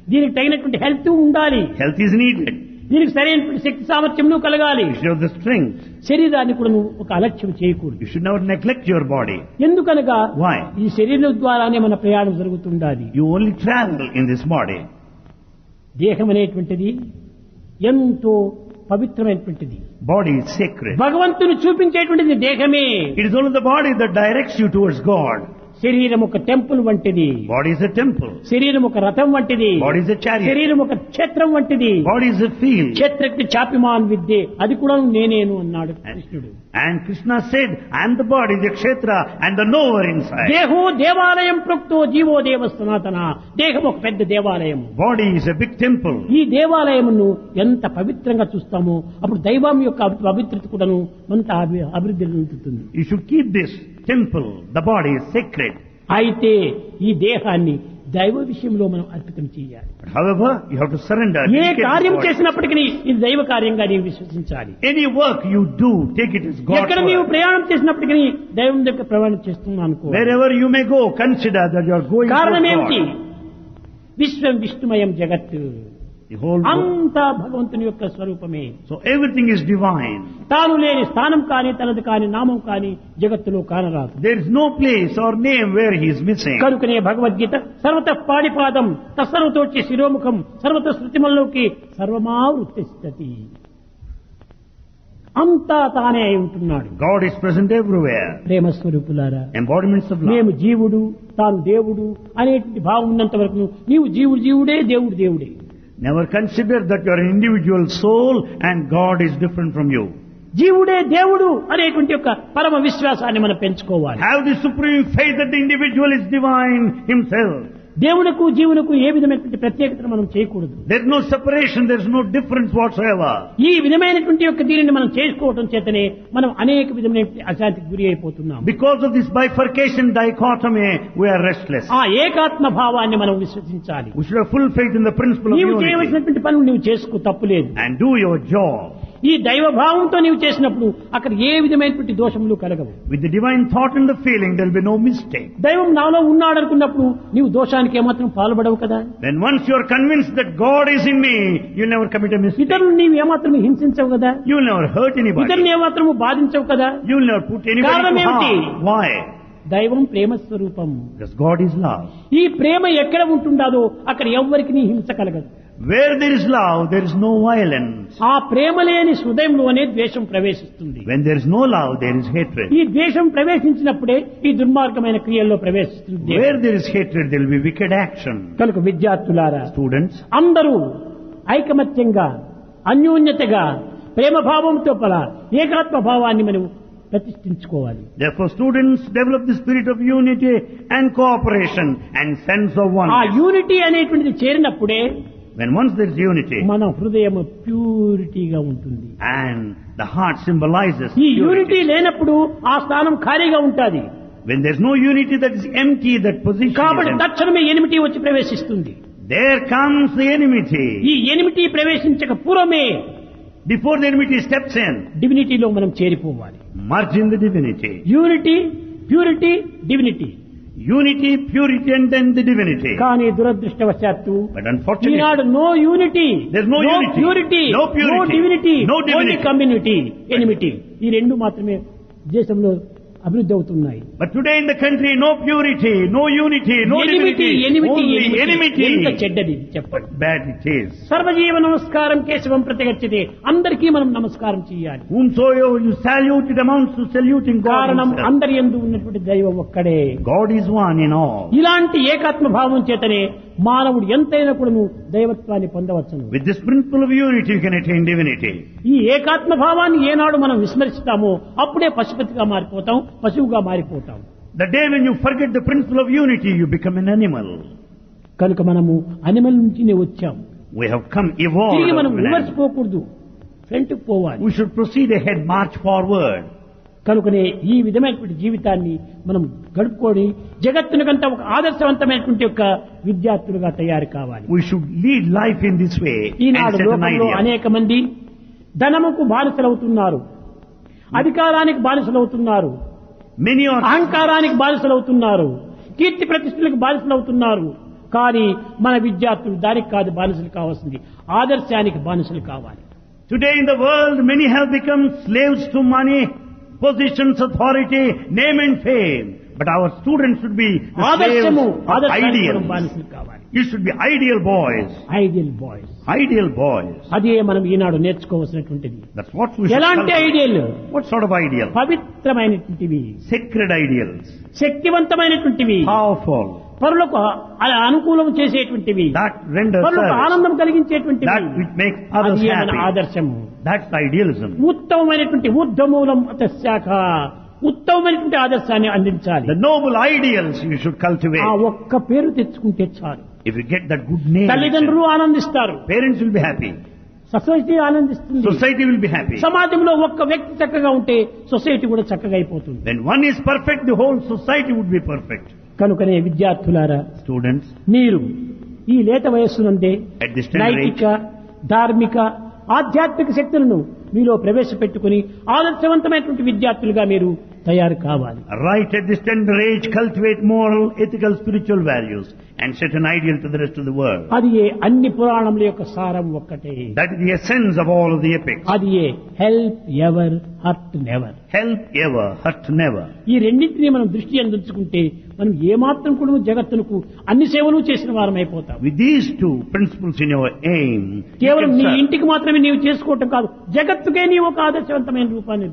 దీనికి తగినటువంటి హెల్త్ ఉండాలి, Health is needed. దీనికి సరైనటువంటి శక్తి సామర్థ్యము కలగాలి. You should have the strength. శరీరాన్ని కూడా నువ్వు ఒక అలక్ష్యం చేయకూడదు. You should never neglect your body. ఎందుకనగా Why? ఈ శరీరం ద్వారానే మన ప్రయాణం జరుగుతుండాలి. You only travel in this body. దేహం అనేటువంటిది ఎంతో పవిత్రమైనటువంటిది. Body is sacred. భగవంతుని చూపించేటువంటిది దేహమే. It is only the body that directs you towards God. శరీరం ఒక టెంపుల్ వంటిది, Body is a temple. శరీరం ఒక రథం వంటిది, Body is a chariot. శరీరం ఒక క్షేత్రం వంటిది. Body is a field. క్షేత్రకి చాపిమాన్ విద్యే, అది కూడా నేనేను అన్నాడు కృష్ణుడు. And Krishna said, I am the body, the kshetra, and the knower inside. దేహో దేవాలయం ప్రోక్తో జీవో దేవ సనాతన. దేహం ఒక పెద్ద దేవాలయం. Body is a big temple. ఈ దేవాలయమును ఎంత పవిత్రంగా చూస్తామో అప్పుడు దైవం యొక్క పవిత్రత కూడాను అంత అభివృద్ధి చెందుతుంది. You should keep this temple. The body is sacred. అయితే ఈ దేహాన్ని దైవ విషయంలో మనం అర్పితం చేయాలి. But however, you have to surrender. A dedicate this కార్యం body. చేసినప్పటికీ ఇది దైవ కార్యంగా నీవు విశ్వసించాలి. Any work you do, take it as God's ఎక్కడ నీవు work. ప్రయాణం చేసినప్పటికీ దైవం దగ్గర ప్రయాణం చేస్తున్నాను అనుకో. Wherever you may go, consider that you are going కారణం towards ఏమిటి? God. విశ్వం విష్ణుమయం జగత్, The whole world. అంతా భగవంతుని యొక్క స్వరూపమే. So everything is divine. తాను లేని స్థానం కాని తనది కాని నామం కాని జగత్తులో కానరాదు. There is no place or name where he is missing. కనుకనే భగవద్గీత సర్వత పాడిపాదం తస్సర్వతోచి శిరోముఖం సర్వత శృతిమల్లోకి సర్వమావృత్తిస్తతి, అంతా తానే అయి ఉంటున్నాడు. God is present everywhere. ప్రేమ స్వరూపులారా, Embodiments of మేము love. జీవుడు తాను దేవుడు అనేటువంటి భావం ఉన్నంత వరకు నీవు జీవుడు జీవుడే దేవుడు దేవుడే. Never consider that you are an individual soul and God is different from you. జీవుడే దేవుడు అనేటువంటి యొక్క పరమ విశ్వాసాన్ని మనం పెంచుకోవాలి. Have the supreme faith that the individual is divine himself. దేవునకు జీవునకు ఏ విధమైనటువంటి ప్రత్యేకతను మనం చేయకూడదు. There is no separation, there is no difference whatsoever. ఈ విధమైనటువంటి యొక్క దీనిని మనం చేసుకోవటం చేతనే మనం అనేక విధమైన అశాంతికి గురి అయిపోతున్నాం. Because of this bifurcation, dichotomy, we are restless. ఆ ఏకాత్మ భావాన్ని మనం విశ్వసించాలి. We should have full faith in the principle of నీవు unity చేయవలసినటువంటి పనులు నీవు చేసుకో, తప్పులేదు. and do your job. ఈ దైవ భావంతో నీవు చేసినప్పుడు అక్కడ ఏ విధమైనటువంటి దోషములు కలగవు. With the divine thought and the feeling, there will be no mistake. దైవం నాలో ఉన్నాడనుకున్నప్పుడు నీవు దోషానికి ఏమాత్రం పాల్పడవు కదా. Then once you are convinced that God is in me, you will never commit a mistake. ఇతరులు నీవు ఏమాత్రం హింసించవు కదా, You will never hurt anybody. ఇతరులను ఏమాత్రము బాధించవు కదా. You will never put anybody కారణం to ఏమిటి? harm. Why? దైవం ప్రేమ స్వరూపం. Because God is love. ఈ ప్రేమ ఎక్కడ ఉంటుందో అక్కడ ఎవ్వరికి నీ హింస కలగదు. Where there is love, there is no violence. ఆ ప్రేమ లేని హృదయంలోనే ద్వేషం ప్రవేశిస్తుంది. When there is no love, there is hatred. ఈ ద్వేషం ప్రవేశించినప్పుడే ఈ దుర్మార్గమైన క్రియల్లో ప్రవేశిస్తుంది. Where there is hatred, there will be wicked action. కనుక విద్యార్థులారా, Students, అందరూ ఐకమత్యంగా అన్యోన్యతగా ప్రేమ భావంతో పల ఏకాత్మ భావాన్ని మనం ప్రతిష్ఠించుకోవాలి. therefore students develop the spirit of unity and cooperation and sense of ఆ oneness. యూనిటీ అనేటువంటిది చేరినప్పుడే When once there is unity మన హృదయం ప్యూరిటీగా ఉంటుంది. and the heart symbolizes ఈ purity. యూనిటీ లేనప్పుడు ఆ స్థానం ఖాళీగా ఉంటుంది. When there is no unity, that is empty, that position is కాబట్టి empty. తక్షణమే ఎనిమిటీ వచ్చి ప్రవేశిస్తుంది. There comes the enmity. ఈ ఎనిమిటీ ప్రవేశించక పూర్వమే Before the enmity steps in, డివినిటీలో మనం చేరిపోవాలి. merge in the divinity. Unity, purity, divinity. Unity, purity, and then the divinity. కానీ దురదృష్టవశాత్తు But unfortunately, ఈనాడు no unity, There's no unity, purity, no purity, no divinity, no divinity. Only community, enmity. ఈ రెండు మాత్రమే దేశంలో అభివృద్ధి అవుతున్నాయి. but today in the country, no purity, no unity, no enmity, divinity, enmity, only enmity. ఎంత enmity. చెడ్డది చెప్పండి. Bad it is. సర్వజీవ నమస్కారం కేశవం ప్రతిగచ్చతే, అందరికీ మనం నమస్కారం చేయాలి. Whomsoever you salute, it amounts to saluting God కారణం himself. అందరి యందు ఉన్నటువంటి దైవం ఒక్కడే. God is one in all. ఇలాంటి ఏకాత్మ భావం చేతనే మానవుడు ఎంతైనా కూడా దైవత్వాన్ని పొందవచ్చును. With this principle of unity, you can attain divinity. ఈ ఏకాత్మ భావాన్ని ఏనాడు మనం విస్మరిస్తామో అప్పుడే పశుపతిగా మారిపోతాం, పశువుగా మారిపోతాం. The day when you forget the principle of unity, you become an animal. కనుక మనము అనిమల్ నుంచినే వచ్చాం. We have come evolved. తిరిగి మనం as an రివర్స్ animal. పోకూడదు, ఫ్రంట్ పోవాలి. We should proceed ahead, march forward. కనుకనే ఈ విధమైనటువంటి జీవితాన్ని మనం గడుపుకొని జగత్తునికంతా ఒక ఆదర్శవంతమైనటువంటి ఒక విద్యార్థులుగా తయారు కావాలి. We should lead life in this way and Eenadu set an లోకంలో idea. అనేక మంది ధనముకు బానిసలవుతున్నారు, అధికారానికి బానిసలవుతున్నారు, Many are అహంకారానికి బానిసలవుతున్నారు, కీర్తి ప్రతిష్టలకు బానిసలవుతున్నారు. కానీ మన విద్యార్థులు దానికి కాదు బానిసలు కావాల్సింది, ఆదర్శానికి బానిసలు కావాలి. Today in the world, many have become slaves to money, positions, authority, name and fame. But our students should be the slaves ఆదర్శము, of ఆదర్శానికి మనం ideals. బానిసలు కావాలి. You should be ideal boys. Ideal boys, Ideal boys. అదే మనం ఈనాడు నేర్చుకోవాల్సినటువంటిది. That's what we should ఎలాంటి cultivate. Ideal? What sort of ideal? పవిత్రమైనటువంటివి, Sacred ideals. శక్తివంతమైనటువంటివి, Powerful. పరులకు అనుకూలం చేసేటువంటివి, That renders పరులకు service. ఆనందం కలిగించేటువంటివి. That which makes others అది మన happy. ఆదర్శము. That's idealism. ఉత్తమమైనటువంటి ఊర్ధమూలం శాఖ, ఉత్తమమైనటువంటి ఆదర్శాన్ని అందించాలి. The noble ideals you should cultivate. ఆ ఒక్క పేరు తెచ్చుకుంటే చాలు. If you get that good name, తల్లిదండ్రులు ఆనందిస్తారు, parents will be happy. Society ఆనందిస్తుంది, Society will be happy. సమాజంలో ఒక్క వ్యక్తి చక్కగా ఉంటే సొసైటీ కూడా చక్కగా అయిపోతుంది. When one is perfect, the whole society would be perfect. కనుకనే విద్యార్థులారా, Students, మీరు ఈ లేత వయస్సునందే at this tender age, నైతిక, ధార్మిక, ఆధ్యాత్మిక శక్తులను మీలో ప్రవేశపెట్టుకుని ఆదర్శవంతమైనటువంటి విద్యార్థులుగా మీరు తయారు కావాలి. right at this tender age, cultivate moral, ethical, spiritual values and set an ideal to the rest of the world. అది ఏ అన్ని పురాణముల యొక్క సారం ఒక్కటే. That is the essence of all of the epics. అది ఏ help ever, hurt never. Help ever, hurt never. ఈ రెండింటినీ మనం దృష్టి అందించుకుంటే మనం ఏమాత్రం కూడా జగత్తునకు అన్ని సేవలు చేసిన వారం అయిపోతాం. With these two principles in your aim, you కేవలం can నీ serve. ఇంటికి మాత్రమే నీవు చేసుకోవటం కాదు, జగత్తుకే నీవు ఒక ఆదర్శవంతమైన రూపాన్ని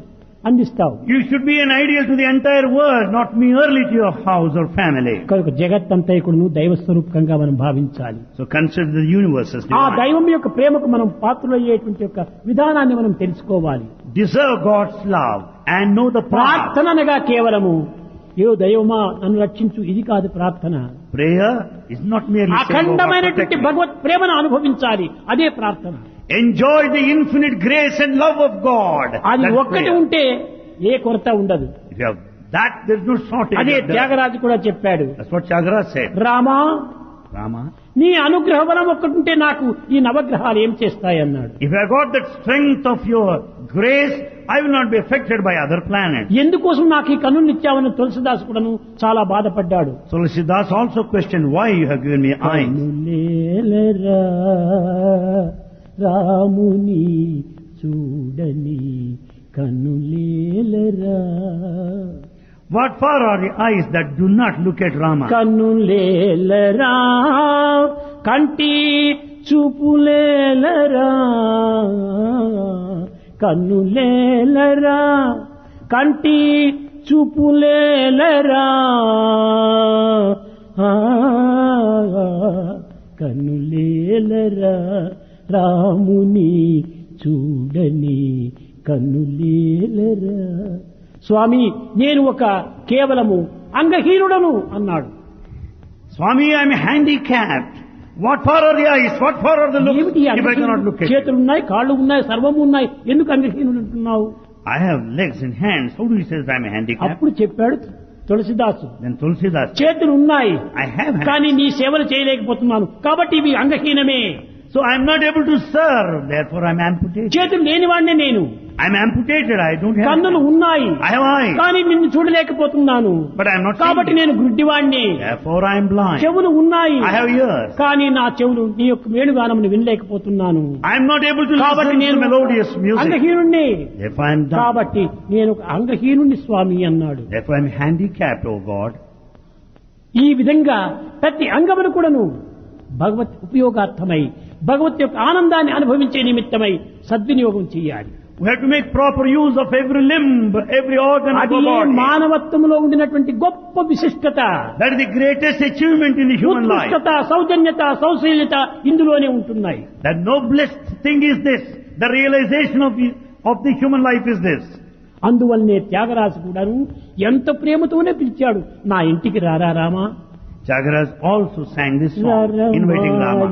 అందిస్తావు. You should be an ideal to the entire world, not merely to your house or family. కనుక జగత్తంతైకుడును దైవ స్వరూపంగా మనం భావించాలి. So consider the universe as ఆ divine. దైవం యొక్క ప్రేమకు మనం పాత్రులయ్యేటువంటి యొక్క విధానాన్ని మనం తెలుసుకోవాలి. Deserve God's love and know the path. ప్రార్థన అనగా కేవలము ఏ దైవమా నన్ను రక్షించు, ఇది కాదు ప్రార్థన. Prayer is not merely saying, "Oh, God, అఖండమైనటువంటి protect me." భగవత్ ప్రేమను అనుభవించాలి, అదే ప్రార్థన. Enjoy the infinite grace and love of God. అది That's ఒక్కటి prayer. ఉంటే ఏ కొరత ఉండదు. If you have that, there's no shortage. అదే of that. త్యాగరాజు కూడా చెప్పాడు, That's what Tyagara said. Rama Rama, నీ అనుగ్రహ బలం ఒక్కటుంటే నాకు ఈ నవగ్రహాలు ఏం చేస్తాయి అన్నాడు. if I got that strength of your grace, I will not be affected by other planets. ఎందుకోసం నాకు ఈ కన్నులు ఇచ్చావని తులసిదాసు కూడాను చాలా బాధపడ్డాడు. So Siddhas also questioned, why you have given me eyes? కన్నులేలరా రాముని చూడని కన్నులేలరా, What for are the eyes that do not look at Rama? కన్నులేలరా కంటి చూపులేలరా, కన్నులేలరా కంటి చూపులేలరా, కన్నులేలరా రాముని చూడని కన్నులేలరా. స్వామి నేను ఒక కేవలము అంగహీనుడను అన్నాడు. Swami, I am handicapped. What for are the eyes? What for are the ఏమిటి looks if I cannot look at you? చేతులు ఉన్నాయి, కాళ్ళు ఉన్నాయి, సర్వము ఉన్నాయి, ఎందుకు అంగహీనుడు అంటున్నావు? I have legs and hands. How do you say that I am handicapped? అప్పుడు చెప్పాడు తులసిదాసు, Then Tulsidas, చేతులు ఉన్నాయి I have hands. కానీ నీ సేవలు చేయలేకపోతున్నాను కాబట్టి ఇవి అంగహీనమే. So I am not able to serve. Therefore I am amputated. చేతులు లేనివాడినే నేను, I am amputated. I don't have కన్నులు hands. ఉన్నాయి I have eyes. కానీ నిన్ను చూడలేకపోతున్నాను But I am not కాబట్టి seeing. నేను గుడ్డివాణ్ణి. Therefore I am blind. చెవులు ఉన్నాయి I have ears. కానీ నా చెవులు నీ యొక్క వేణుగానమును వినలేకపోతున్నాను I am not able to కాబట్టి listen నేను to melodious music. అంగహీనుణ్ణి. Therefore I am dumb. కాబట్టి నేను ఒక అంగహీనుణ్ణి స్వామి అన్నాడు. Therefore I am handicapped, O God. ఈ విధంగా ప్రతి అంగమును కూడాను భగవత్ ఉపయోగార్థమై భగవత్ యొక్క ఆనందాన్ని అనుభవించే నిమిత్తమై సద్వినియోగం చేయాలి. We have to make proper use of every limb, every organ of అది our body. మానవత్వంలో ఉండినటువంటి గొప్ప విశిష్టత. That is the greatest achievement in the human life. ఉత్కృష్టత, సౌజన్యత, సౌశీల్యత ఇందులోనే ఉంటున్నాయి. The noblest thing is this. The realization of the human life is this. అందువల్లనే త్యాగరాజు కూడాను ఎంత ప్రేమతోనే పిలిచాడు, నా ఇంటికి రారా Rama. Tyagaraja also sang this song, inviting Rama.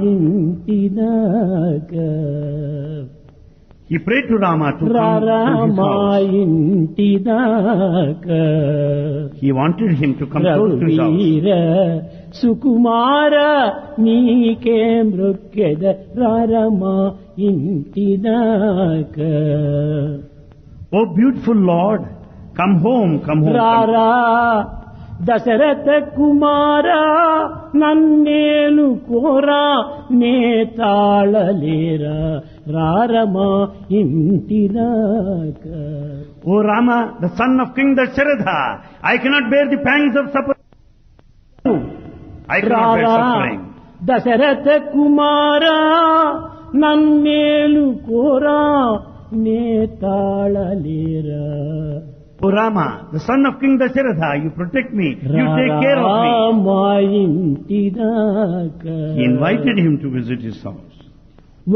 He prayed to Rama to come to his house. He wanted him to come close to his house. సుకుమార నీకే మృక్కెద రారమా ఇంటిదాక. Oh beautiful Lord, come home, come home. రారా దశరథ కుమార నన్నేలు కోరా నే తాళలేరా రారమా ఇంటిదాక. O Rama, the son of King Dasharatha, I cannot bear the pangs of suffering. I cannot bear suffering. Dasharatha కుమార నన్నేలు కోరా నే తాళలేరా. O Rama, the son of King Dasharatha, you protect me, you take care of me. He invited him to visit his house.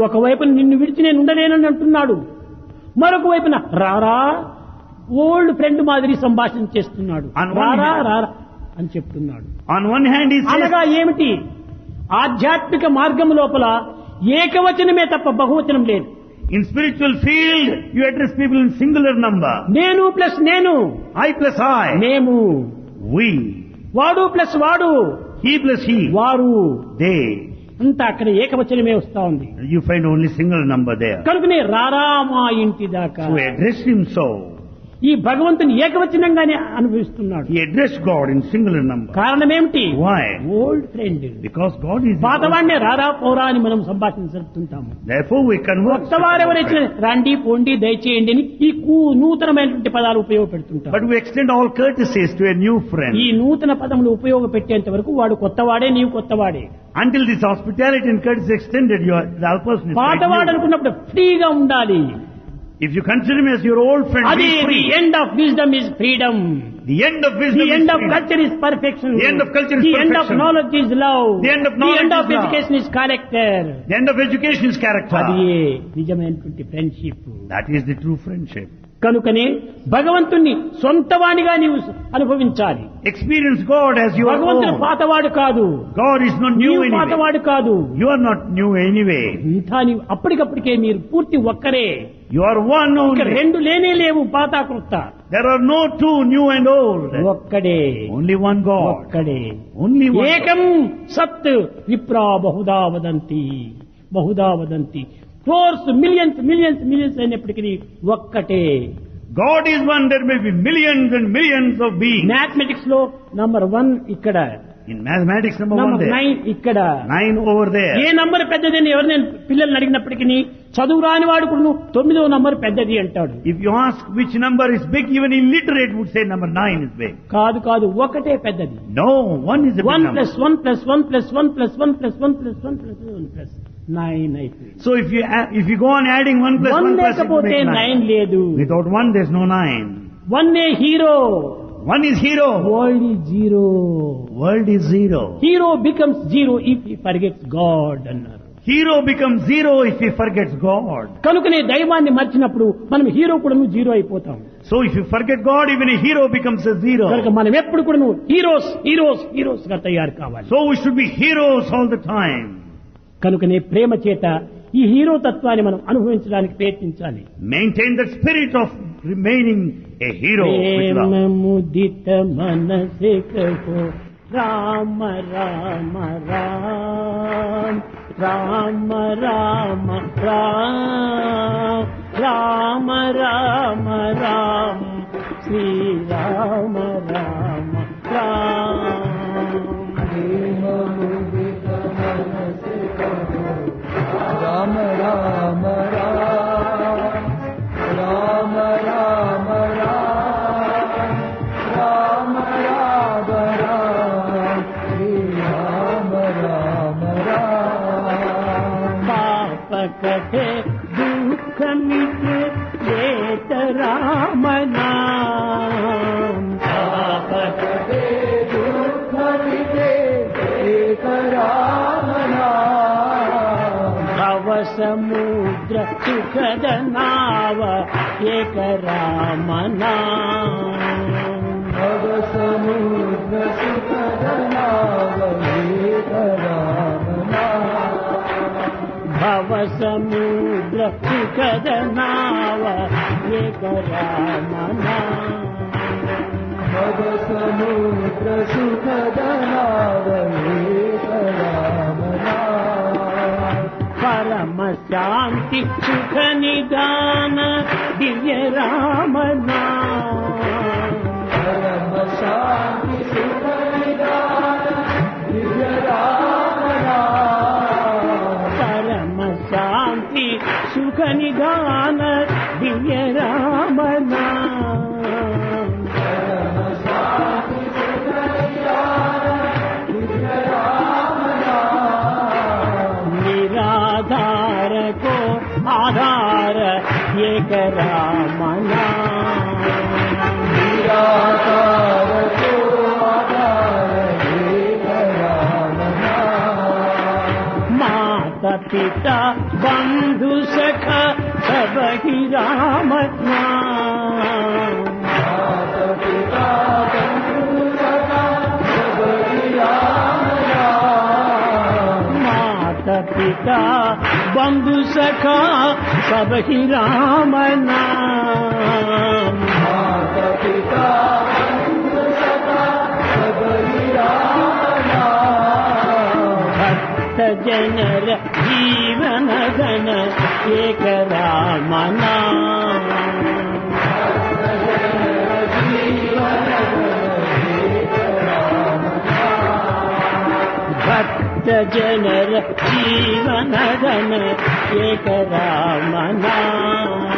ఒకవైపున నిన్ను విడిచి నేను ఉండలేనని అంటున్నాడు, మరొక వైపున రారా old friend మాదిరి సంభాషణ చేస్తున్నాడు. రారా రారా అని చెప్తున్నాడు. On one hand he says, అనగా ఏమిటి? ఆధ్యాత్మిక మార్గం లోపల ఏకవచనమే తప్ప బహువచనం లేదు. in spiritual field you address people in singular number. నేను ప్లస్ నేను, I plus I, మేము, we, వాడు ప్లస్ వాడు, he plus he, వారు, they. అంతా అక్కడ ఏకవచనమే వస్తా ఉంది. You find only single number there. కనుకనే రారా మా ఇంటి దాకా. So he addressed him so. ఈ భగవంతుని ఏకవచనంగానే అనుభవిస్తున్నాడు. He addressed God in singular number. కారణం ఏమిటి? Why? Old friend. Because God is. పాతవాడినే రారా పోరా అని మనం సంభాషణ జరుపుతుంటాము. Therefore we converse. కొత్తవారెవరైతే రండి పోండి దయచేయండి అని ఈ నూతనమైనటువంటి పదాలు ఉపయోగపెడుతుంటారు. But we extend all courtesies to a new friend. ఈ నూతన పదములు ఉపయోగపెట్టేంత వరకు వాడు కొత్తవాడే, నీవు కొత్తవాడే. Until this hospitality and courtesy extended, the other person is పాతవాడు అనుకున్నప్పుడు ఫ్రీగా ఉండాలి. If you consider me as your old friend, అది be free. the end of wisdom is freedom. The end of wisdom The is end of freedom. culture is perfection. The end of culture is The end of perfection. knowledge is love. The end of knowledge The end of is love. education is character. The end of education is character. అది నిజమైనటువంటి friendship. That is the true friendship. కనుకనే భగవంతుణ్ణి సొంతవాడిగా నీవు అనుభవించాలి. Experience God as your భగవంతుడు own. పాతవాడు కాదు. God is not new నీవు anyway. పాతవాడు కాదు. You are not new anyway. ఇంతా నీవు అప్పటికప్పటికే మీరు పూర్తి ఒక్కరే. You are one ఇక only. రెండు లేనే లేవు పాత కృత. There are no two, new and old. ఒక్కడే. Only one God. ఒక్కడే. Only one. ఏకం సత్ విప్రా బహుదా వదంతి, బహుదా వదంతి. క్రోర్స్ మిలియన్స్ మిలియన్స్ మిలియన్స్ అయినప్పటికీ ఒక్కటే. God is one, there may be millions and millions of beings. Mathematics లో నంబర్ 1 ఇక్కడ, In mathematics, number 1 number there. 9 ఇక్కడ. 9 over there. ఏ నంబర్ పెద్దదని ఎవరు నేను పిల్లల్ని అడిగినప్పటికీ చదువు రాని వాడు కూడా 9వ నంబర్ పెద్దది అంటాడు. If you ask which number is big, even illiterate would say number 9 is big. కాదు కాదు, ఒకటే పెద్దది. No, 1 is a big 1 number. + 1 + 1 + 1 + 1 + 1 + 1 + 1 + 9 అయిపోయింది. So if you go on adding 1 + 1 1 + 1 లేకపోతే 9 లేదు. Without 1 there's no 9. 1 hero. 1 is hero. World is zero. World is zero. Hero becomes zero if he forgets God అన్నారు. Hero becomes zero if he forgets God. కనుకనే దైవాన్ని మర్చినప్పుడు మనం hero కూడా zero అయిపోతాం. So if you forget God, even a hero becomes a zero. కనుక మనం ఎప్పుడు కూడా హీరోస్ హీరోస్ హీరోస్ గా తయారు కావాలి. So we should be heroes all the time. కనుకనే ప్రేమ చేత ఈ హీరో తత్వాన్ని మనం అనుభవించడానికి ప్రయత్నించాలి. Maintain the spirit of remaining a hero. with love. ముదిత మనసే కహో రామ రామ రామ రామ రామ రామ రామ రామ రామ శ్రీ రామ రామ రామ రామ రామ రామ రామ రామ శ్రీ రామ రామ రామ పాప కథే దుఃఖ మిటే एक राम नाम आपत दे दुख मिटे एक राम नाम भव समुद्र सुखद नाव एक राम नाम भव समुद्र सुखद नाव एक राम नाम भव समुद्र सुखद नाव एक राम नाम भव समुद्र सुखद नाव एक राम नाम परम शांति सुख निदान दिव्य राम नाम परम शांति सुख निदान दिव्य राम नाम परम शांति सुख निदान दिव्य राम नाम परम शांति सुख निदान दिव्य राम नाम निराधार को आधार एक राम नाम निराकार को आधार एक राम नाम माता पिता बंधु सखा सब ही राम नाम माता पिता बंधु सखा सब ही राम नाम माता पिता बंधु सखा सब ही राम नाम माता पिता बंधु सखा सब ही राम नाम भक्त जनर जीवन धन एक राम नाम जीवन एक राम भक्त जनर जीवन धन एक राम नाम